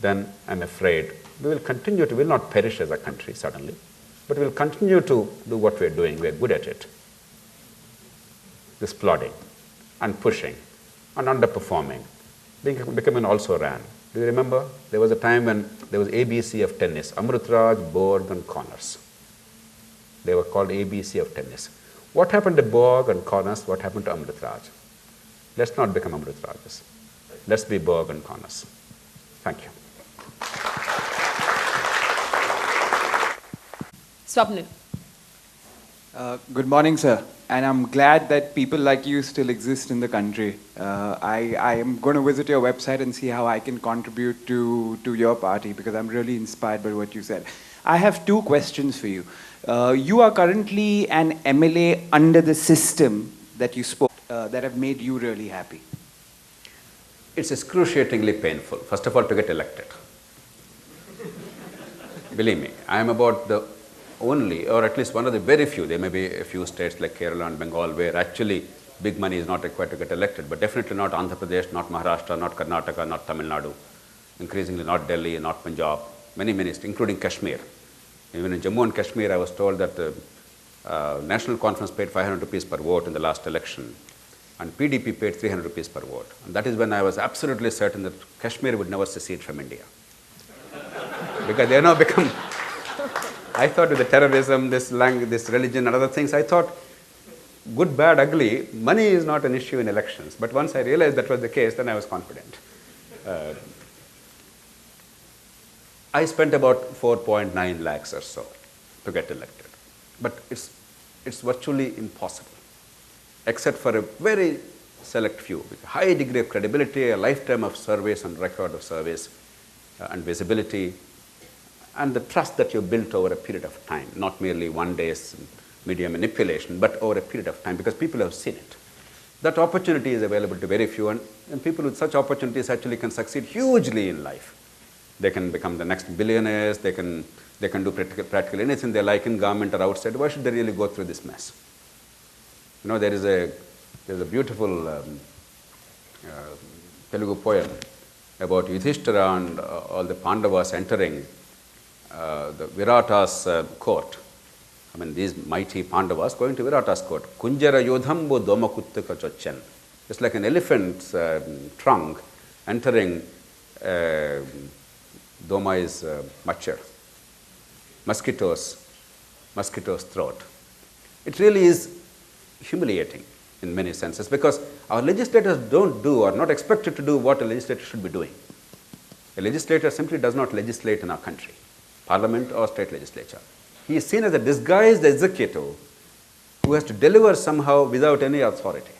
then I'm afraid we will not perish as a country suddenly, but we'll continue to do what we're doing. We're good at it. This plodding and pushing and underperforming, becoming also ran. Do you remember? There was a time when there was ABC of tennis, Amrutraj, Borg and Connors. They were called ABC of tennis. What happened to Borg and Connors? What happened to Amrutraj? Let's not become Amrutrajas. Let's be Borg and Connors. Thank you. Swapnil. Good morning, sir. And I'm glad that people like you still exist in the country. I am going to visit your website and see how I can contribute to your party, because I'm really inspired by what you said. I have two questions for you. You are currently an MLA under the system that you spoke, that have made you really happy. It's excruciatingly painful, first of all, to get elected. Believe me, I am about the only, or at least one of the very few, there may be a few states like Kerala and Bengal where actually big money is not required to get elected, but definitely not Andhra Pradesh, not Maharashtra, not Karnataka, not Tamil Nadu, increasingly not Delhi, not Punjab, many, including Kashmir. Even in Jammu and Kashmir, I was told that the National Conference paid 500 rupees per vote in the last election, and PDP paid 300 rupees per vote. And that is when I was absolutely certain that Kashmir would never secede from India. Because they have now become, I thought with the terrorism, this language, this religion and other things, I thought good, bad, ugly, money is not an issue in elections. But once I realized that was the case, then I was confident. I spent about 4.9 lakhs or so to get elected. But it's virtually impossible except for a very select few, with a high degree of credibility, a lifetime of service and record of service and visibility, and the trust that you built over a period of time, not merely one day's media manipulation, but over a period of time, because people have seen it. That opportunity is available to very few, and people with such opportunities actually can succeed hugely in life. They can become the next billionaires, they can do practically anything they like in government or outside. Why should they really go through this mess? You know, there's a beautiful Telugu poem about Yudhishthira and all the Pandavas entering the Virata's court. I mean, these mighty Pandavas going to Virata's court. Kunjara yodhambo domakuttuka chochen. It's like an elephant's trunk entering doma is machar, mosquito's throat. It really is humiliating in many senses, because our legislators don't do or not expected to do what a legislator should be doing. A legislator simply does not legislate in our country, parliament or state legislature. He is seen as a disguised executive who has to deliver somehow without any authority.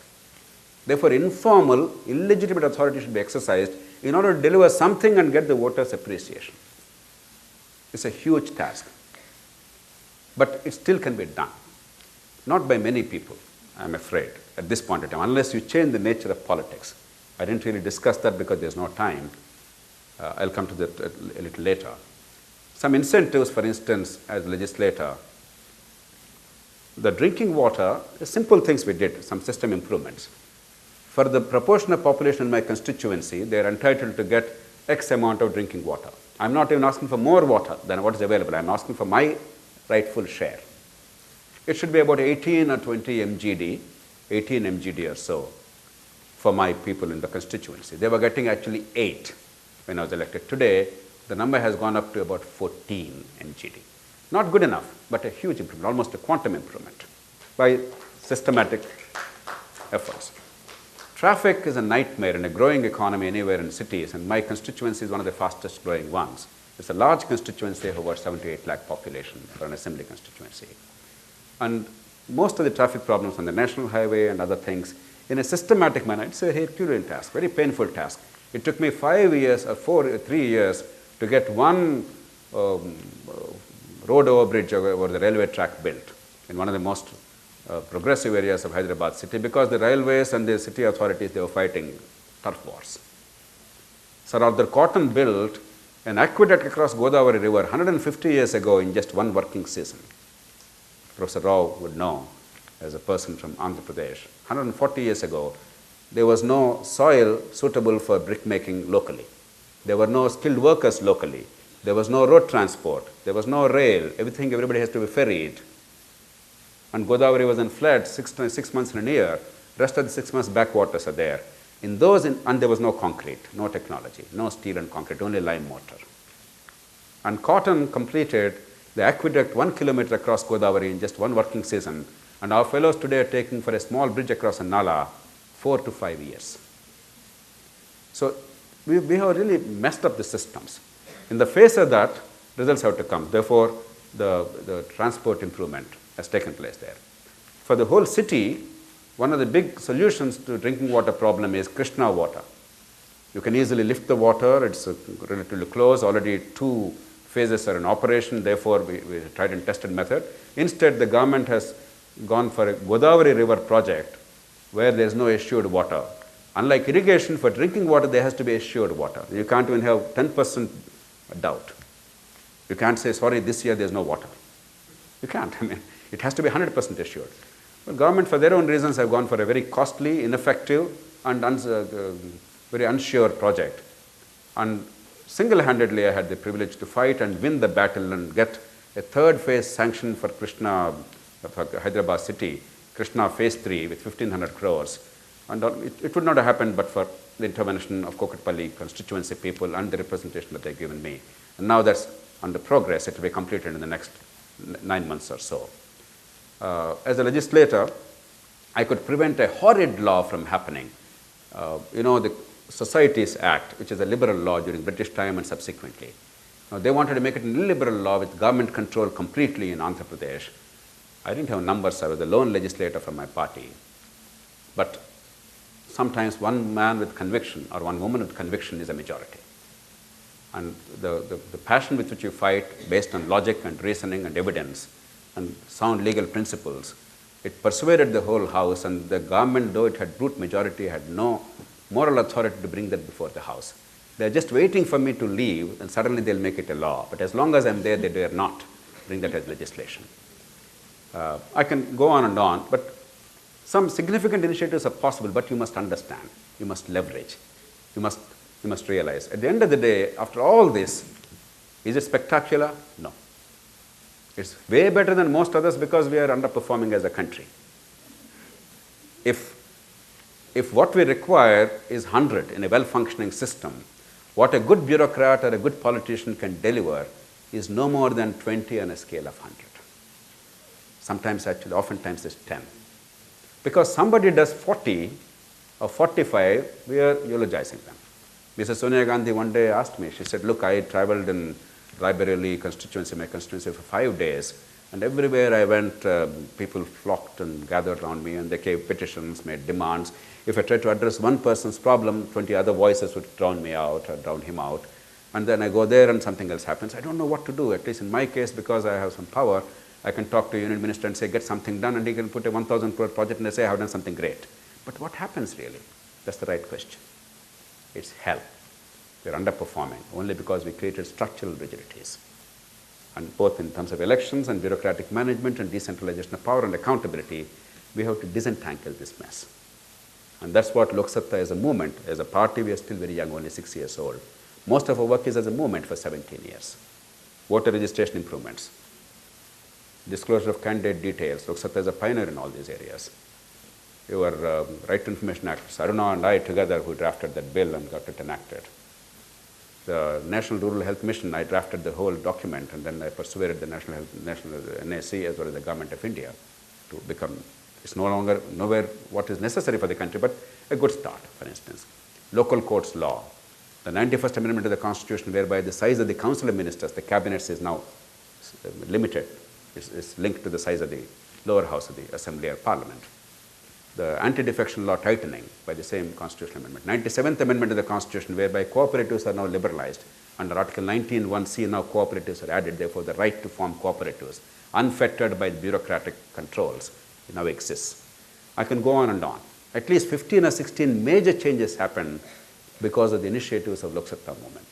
Therefore, informal, illegitimate authority should be exercised in order to deliver something and get the voters' appreciation. It's a huge task. But it still can be done. Not by many people, I'm afraid, at this point in time, unless you change the nature of politics. I didn't really discuss that because there's no time. I'll come to that a little later. Some incentives, for instance, as a legislator, the drinking water, the simple things we did, some system improvements. For the proportion of population in my constituency, they are entitled to get X amount of drinking water. I'm not even asking for more water than what is available. I'm asking for my rightful share. It should be about 18 or 20 mgd, 18 mgd or so for my people in the constituency. They were getting actually 8 when I was elected. Today, the number has gone up to about 14 mgd. Not good enough, but a huge improvement, almost a quantum improvement by systematic efforts. Traffic is a nightmare in a growing economy anywhere in cities, and my constituency is one of the fastest growing ones. It's a large constituency of about 78 lakh population for an assembly constituency. And most of the traffic problems on the national highway and other things, in a systematic manner, it's a Herculean task, very painful task. It took me 5 years or 3 years to get one road overbridge over the railway track built in one of the most progressive areas of Hyderabad city, because the railways and the city authorities, they were fighting turf wars. Sir Arthur Cotton built an aqueduct across Godavari River 150 years ago in just one working season. Professor Rao would know, as a person from Andhra Pradesh. 140 years ago, there was no soil suitable for brick making locally. There were no skilled workers locally. There was no road transport. There was no rail. Everybody has to be ferried. And Godavari was in flood 6 months in a year. Rest of the 6 months backwaters are there. And there was no concrete, no technology, no steel and concrete, only lime mortar. And Cotton completed the aqueduct 1 kilometer across Godavari in just one working season. And our fellows today are taking for a small bridge across a Nala 4 to 5 years. So we have really messed up the systems. In the face of that, results have to come. Therefore, the transport improvement has taken place there. For the whole city, one of the big solutions to drinking water problem is Krishna water. You can easily lift the water. It's relatively close. Already 2 phases are in operation. Therefore, we tried and tested method. Instead, the government has gone for a Godavari River project where there is no assured water. Unlike irrigation, for drinking water, there has to be assured water. You can't even have 10% doubt. You can't say, sorry, this year there's no water. You can't. I mean, it has to be 100% assured. Well, government, for their own reasons, have gone for a very costly, ineffective, and very unsure project. And single-handedly, I had the privilege to fight and win the battle and get a 3rd phase sanction for Krishna, for Hyderabad city, Krishna phase 3 with 1,500 crores. And it would not have happened but for the intervention of Kokatpalli constituency people and the representation that they've given me. And now that's under progress. It will be completed in the next 9 months or so. As a legislator, I could prevent a horrid law from happening. The Societies Act, which is a liberal law during British time and subsequently. They wanted to make it an illiberal law with government control completely in Andhra Pradesh. I didn't have numbers. I was the lone legislator from my party. But sometimes one man with conviction or one woman with conviction is a majority. And the passion with which you fight based on logic and reasoning and evidence and sound legal principles, it persuaded the whole House, and the government, though it had brute majority, had no moral authority to bring that before the House. They're just waiting for me to leave, and suddenly they'll make it a law. But as long as I'm there, they dare not bring that as legislation. I can go on and on, but some significant initiatives are possible, but you must understand, you must leverage, you must realize. At the end of the day, after all this, is it spectacular? No. It's way better than most others because we are underperforming as a country. If what we require is 100 in a well-functioning system, what a good bureaucrat or a good politician can deliver is no more than 20 on a scale of 100. Sometimes actually, oftentimes it's 10. Because somebody does 40 or 45, we are eulogizing them. Mrs. Sonia Gandhi one day asked me, she said, look, I traveled in Raebareli constituency, my constituency, for 5 days, and everywhere I went, people flocked and gathered around me, and they gave petitions, made demands. If I tried to address one person's problem, 20 other voices would drown me out or drown him out. And then I go there and something else happens. I don't know what to do. At least in my case, because I have some power, I can talk to a union minister and say, get something done, and he can put a 1,000 crore project and they say, I have done something great. But what happens really? That's the right question. It's hell. We're underperforming only because we created structural rigidities. And both in terms of elections and bureaucratic management and decentralization of power and accountability, we have to disentangle this mess. And that's what Lok Satta as a movement. As a party, we are still very young, only 6 years old. Most of our work is as a movement for 17 years. Voter registration improvements, disclosure of candidate details. Lok Satta is a pioneer in all these areas. Your Right to Information Act, Aruna and I together who drafted that bill and got it enacted. The National Rural Health Mission, I drafted the whole document, and then I persuaded the National NAC as well as the Government of India to become, it's no longer nowhere what is necessary for the country, but a good start, for instance. Local courts law, the 91st Amendment of the Constitution, whereby the size of the Council of Ministers, the cabinets, is now limited. It's linked to the size of the lower house of the Assembly or Parliament. The anti-defection law tightening by the same constitutional amendment. 97th Amendment of the Constitution, whereby cooperatives are now liberalized. Under Article 19(1)(c), now cooperatives are added. Therefore, the right to form cooperatives, unfettered by bureaucratic controls, now exists. I can go on and on. At least 15 or 16 major changes happened because of the initiatives of Lok Satta movement.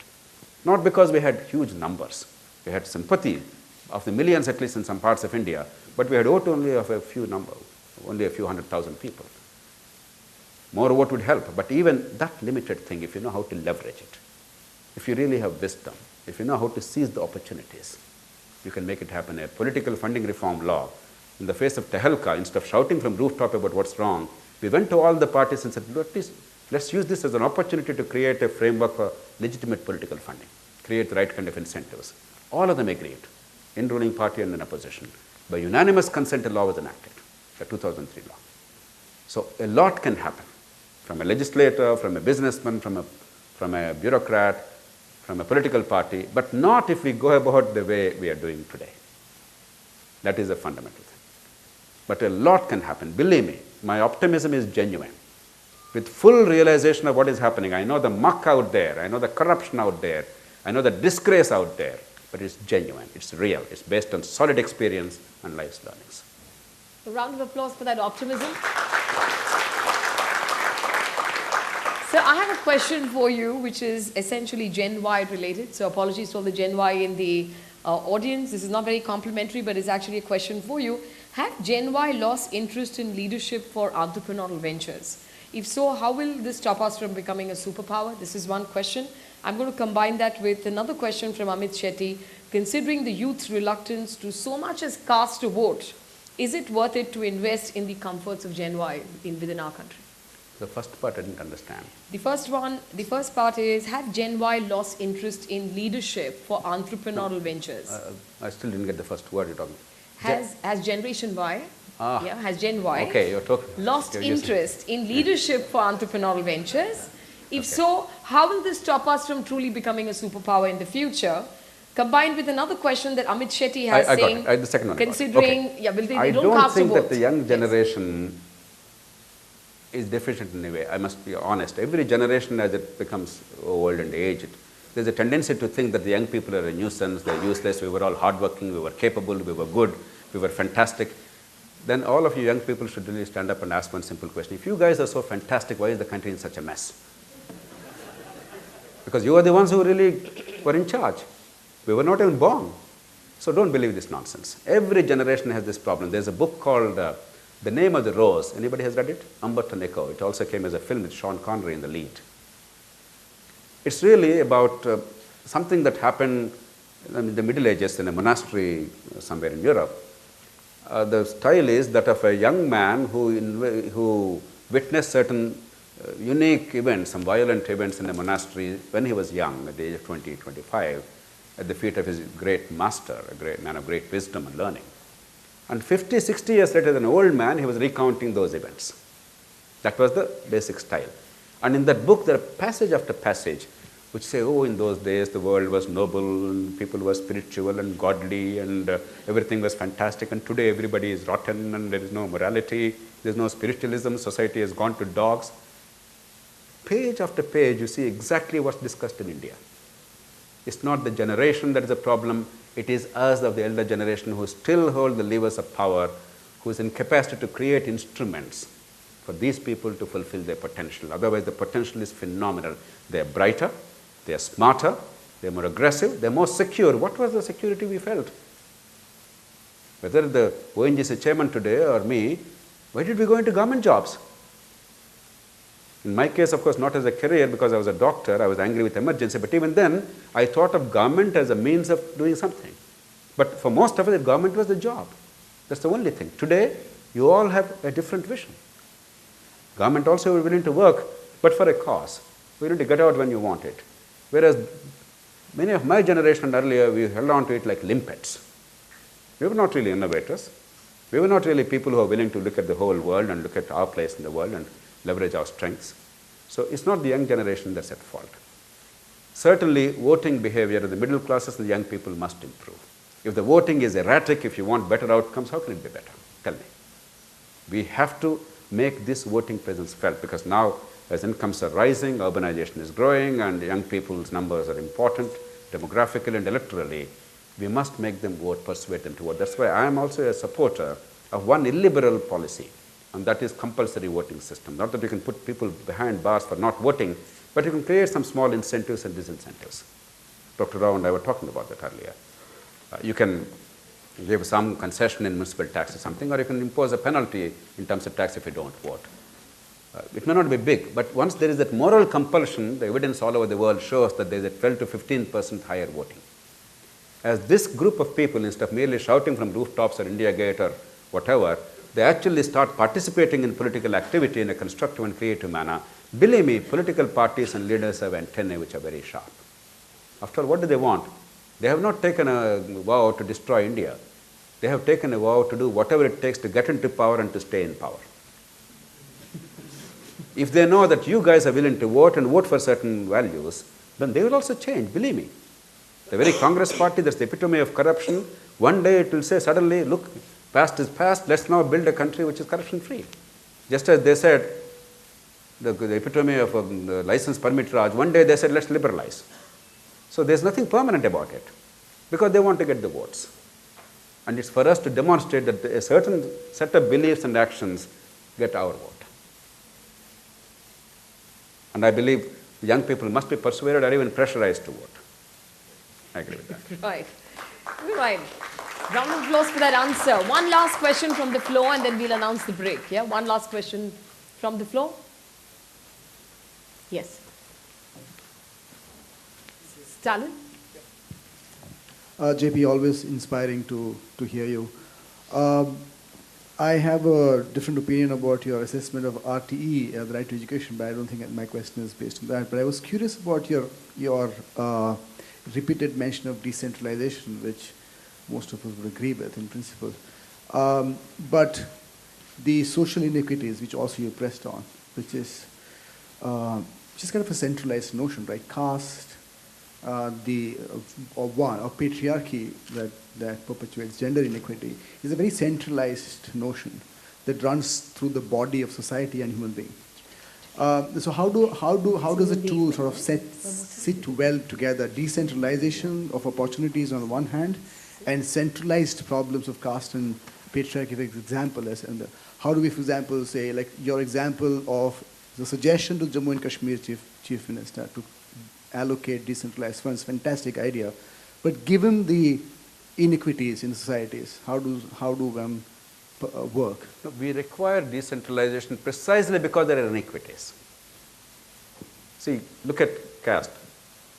Not because we had huge numbers. We had sympathy of the millions, at least in some parts of India, but we had vote only of a few number. Only a few 100,000 people. More vote would help, but even that limited thing, if you know how to leverage it, if you really have wisdom, if you know how to seize the opportunities, you can make it happen. A political funding reform law, in the face of Tehelka, instead of shouting from rooftop about what's wrong, we went to all the parties and said, let's use this as an opportunity to create a framework for legitimate political funding, create the right kind of incentives. All of them agreed, in ruling party and in opposition. By unanimous consent, a law was enacted. The 2003 law. So a lot can happen from a legislator, from a businessman, from a bureaucrat, from a political party, but not if we go about the way we are doing today. That is a fundamental thing. But a lot can happen. Believe me, my optimism is genuine. With full realization of what is happening, I know the muck out there, I know the corruption out there, I know the disgrace out there, but it's genuine, it's real, it's based on solid experience and life's learnings. A round of applause for that optimism. So I have a question for you, which is essentially Gen Y related. So apologies to all the Gen Y in the audience. This is not very complimentary, but it's actually a question for you. Have Gen Y lost interest in leadership for entrepreneurial ventures? If so, how will this stop us from becoming a superpower? This is one question. I'm going to combine that with another question from Amit Shetty. Considering the youth's reluctance to so much as cast a vote, is it worth it to invest in the comforts of Gen Y within our country? The first part I didn't understand. The first part is, have Gen Y lost interest in leadership for entrepreneurial ventures? I still didn't get the first word you're talking about. Has Generation Y, has Gen Y okay, you're talking, lost interest in leadership for entrepreneurial ventures? If so, how will this stop us from truly becoming a superpower in the future? Combined with another question that Amit Shetty has saying, the second one. considering, Okay. yeah, well, they I don't don't cast a think vote. that the young generation is deficient in a way. I must be honest. Every generation, as it becomes old and aged, there's a tendency to think that the young people are a nuisance, they're useless, we were all hardworking, we were capable, we were good, we were fantastic. Then all of you young people should really stand up and ask one simple question. If you guys are so fantastic, why is the country in such a mess? Because you are the ones who really were in charge. We were not even born. So don't believe this nonsense. Every generation has this problem. There's a book called The Name of the Rose. Anybody has read it? Umberto Eco. It also came as a film with Sean Connery in the lead. It's really about something that happened in the Middle Ages in a monastery somewhere in Europe. The style is that of a young man who witnessed certain unique events, some violent events in a monastery when he was young, at the age of 20, 25, at the feet of his great master, a great man of great wisdom and learning. And 50, 60 years later, as an old man, he was recounting those events. That was the basic style. And in that book, there are passage after passage which say, oh, in those days the world was noble, and people were spiritual and godly, and everything was fantastic, and today everybody is rotten, and there is no morality, there is no spiritualism, society has gone to dogs. Page after page, you see exactly what's discussed in India. It's not the generation that is a problem, it is us of the elder generation who still hold the levers of power, who is incapacity to create instruments for these people to fulfill their potential. Otherwise, the potential is phenomenal. They are brighter, they are smarter, they are more aggressive, they are more secure. What was the security we felt? Whether the ONGC chairman today or me, why did we go into government jobs? In my case, of course, not as a career because I was a doctor, I was angry with emergency, but even then, I thought of government as a means of doing something. But for most of us, the government was the job. That's the only thing. Today, you all have a different vision. Government also is willing to work, but for a cause. We're willing to get out when you want it. Whereas many of my generation and earlier, we held on to it like limpets. We were not really innovators. We were not really people who are willing to look at the whole world and look at our place in the world and leverage our strengths. So it's not the young generation that's at fault. Certainly, voting behavior of the middle classes and the young people must improve. If the voting is erratic, if you want better outcomes, how can it be better? Tell me. We have to make this voting presence felt because now, as incomes are rising, urbanization is growing, and young people's numbers are important, demographically and electorally, we must make them vote, persuade them to vote. That's why I am also a supporter of one illiberal policy, and that is compulsory voting system. Not that you can put people behind bars for not voting, but you can create some small incentives and disincentives. Dr. Rao and I were talking about that earlier. You can give some concession in municipal tax or something, or you can impose a penalty in terms of tax if you don't vote. It may not be big, but once there is that moral compulsion, the evidence all over the world shows that there is a 12 to 15% higher voting. As this group of people, instead of merely shouting from rooftops or India Gate or whatever, they actually start participating in political activity in a constructive and creative manner. Believe me, political parties and leaders have antennae which are very sharp. After all, what do they want? They have not taken a vow to destroy India. They have taken a vow to do whatever it takes to get into power and to stay in power. If they know that you guys are willing to vote and vote for certain values, then they will also change, believe me. The very Congress party, that's the epitome of corruption, one day it will say suddenly, look, past is past, let's now build a country which is corruption-free. Just as they said, the epitome of the license permit Raj, one day they said, let's liberalize. So there's nothing permanent about it, because they want to get the votes. And it's for us to demonstrate that a certain set of beliefs and actions get our vote. And I believe young people must be persuaded or even pressurized to vote. I agree with that. Right. Right. Round of applause for that answer. One last question from the floor and then we'll announce the break. Yeah, one last question from the floor. Yes. Stalin? JP, always inspiring to hear you. I have a different opinion about your assessment of RTE, the right to education, but I don't think my question is based on that. But I was curious about your repeated mention of decentralization, which most of us would agree with in principle. But the social inequities, which also you pressed on, which is kind of a centralized notion, right? Caste, or patriarchy that perpetuates gender inequity is a very centralized notion. that runs through the body of society and human being. So how does the two sort of sit well together? Decentralization of opportunities on the one hand, and centralized problems of caste and patriarchy, for example. And how do we, for example, say, like your example of the suggestion to Jammu and Kashmir Chief Minister to allocate decentralized funds, fantastic idea. But given the inequities in societies, how do one work? We require decentralization precisely because there are inequities. See, look at caste.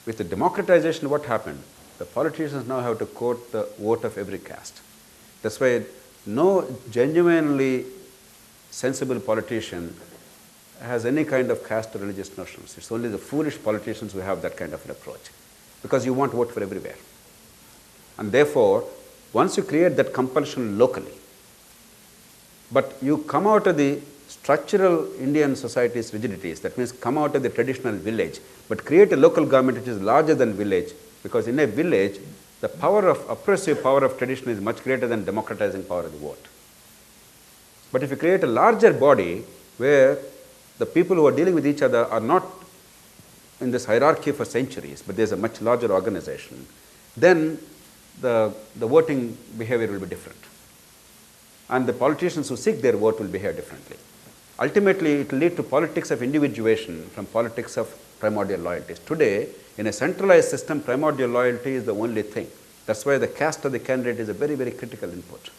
With the democratization, what happened? The politicians now have to quote the vote of every caste. That's why no genuinely sensible politician has any kind of caste or religious notions. It's only the foolish politicians who have that kind of an approach, because you want vote for everywhere. And therefore, once you create that compulsion locally, but you come out of the structural Indian society's rigidities, that means come out of the traditional village, but create a local government which is larger than village, because in a village, the power of oppressive power of tradition is much greater than democratizing power of the vote. But if you create a larger body where the people who are dealing with each other are not in this hierarchy for centuries, but there's a much larger organization, then the voting behavior will be different. And the politicians who seek their vote will behave differently. Ultimately, it will lead to politics of individuation from politics of primordial loyalties. Today, in a centralized system, primordial loyalty is the only thing. That's why the caste of the candidate is a very, very critical input,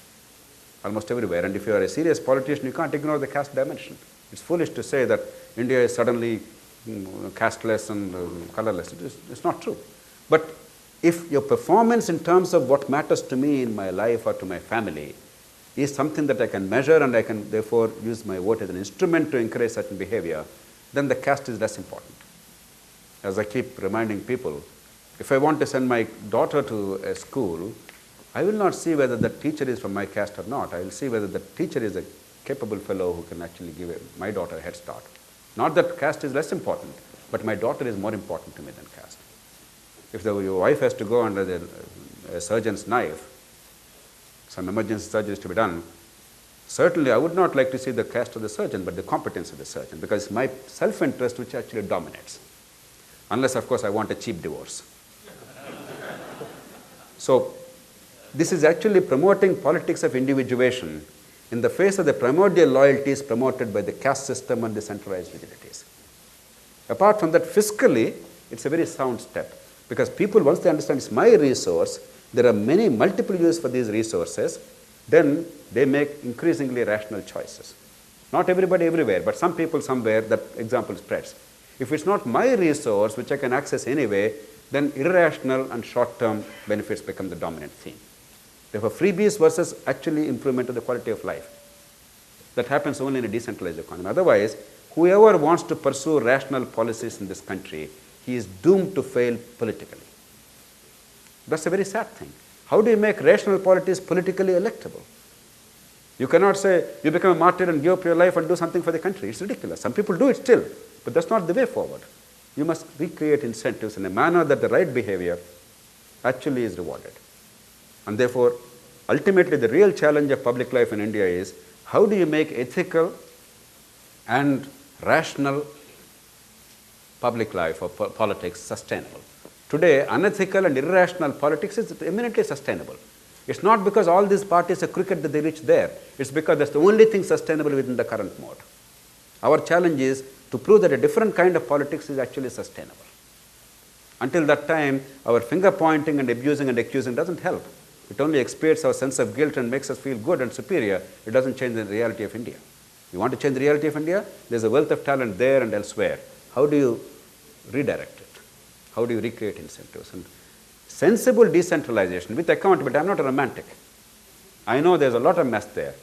almost everywhere. And if you are a serious politician, you can't ignore the caste dimension. It's foolish to say that India is suddenly casteless and colorless. It's not true. But if your performance in terms of what matters to me in my life or to my family is something that I can measure, and I can therefore use my vote as an instrument to encourage certain behavior, then the caste is less important. As I keep reminding people, if I want to send my daughter to a school, I will not see whether the teacher is from my caste or not. I will see whether the teacher is a capable fellow who can actually give my daughter a head start. Not that caste is less important, but my daughter is more important to me than caste. If your wife has to go under a surgeon's knife, some emergency surgery is to be done, certainly I would not like to see the caste of the surgeon, but the competence of the surgeon, because it's my self-interest which actually dominates. Unless, of course, I want a cheap divorce. So, this is actually promoting politics of individuation in the face of the primordial loyalties promoted by the caste system and the centralized rigidities. Apart from that, fiscally, it's a very sound step, because people, once they understand it's my resource, there are many multiple uses for these resources, then they make increasingly rational choices. Not everybody everywhere, but some people somewhere, that example spreads. If it's not my resource, which I can access anyway, then irrational and short-term benefits become the dominant theme. Therefore, freebies versus actually improvement of the quality of life. That happens only in a decentralized economy. Otherwise, whoever wants to pursue rational policies in this country, he is doomed to fail politically. That's a very sad thing. How do you make rational policies politically electable? You cannot say, you become a martyr and give up your life and do something for the country. It's ridiculous. Some people do it still, but that's not the way forward. You must recreate incentives in a manner that the right behavior actually is rewarded. And therefore, ultimately, the real challenge of public life in India is, how do you make ethical and rational public life or politics sustainable? Today, unethical and irrational politics is eminently sustainable. It's not because all these parties are crooked that they reach there. It's because that's the only thing sustainable within the current mode. Our challenge is to prove that a different kind of politics is actually sustainable. Until that time, our finger pointing and abusing and accusing doesn't help. It only expiates our sense of guilt and makes us feel good and superior. It doesn't change the reality of India. You want to change the reality of India? There's a wealth of talent there and elsewhere. How do you redirect it? How do you recreate incentives? And sensible decentralization with accountability. I'm not a romantic. I know there's a lot of mess there.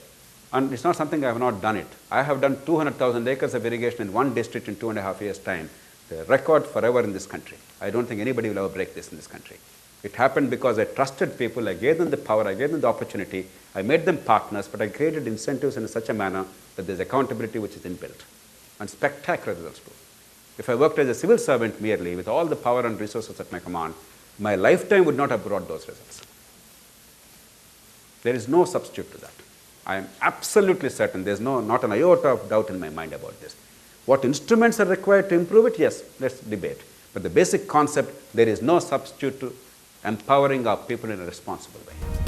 And it's not something I have not done it. I have done 200,000 acres of irrigation in one district in 2.5 years' time. The record forever in this country. I don't think anybody will ever break this in this country. It happened because I trusted people, I gave them the power, I gave them the opportunity, I made them partners, but I created incentives in such a manner that there's accountability which is inbuilt. And spectacular results too. If I worked as a civil servant merely with all the power and resources at my command, my lifetime would not have brought those results. There is no substitute to that. I am absolutely certain. There's not an iota of doubt in my mind about this. What instruments are required to improve it? Yes, let's debate. But the basic concept, there is no substitute to empowering our people in a responsible way.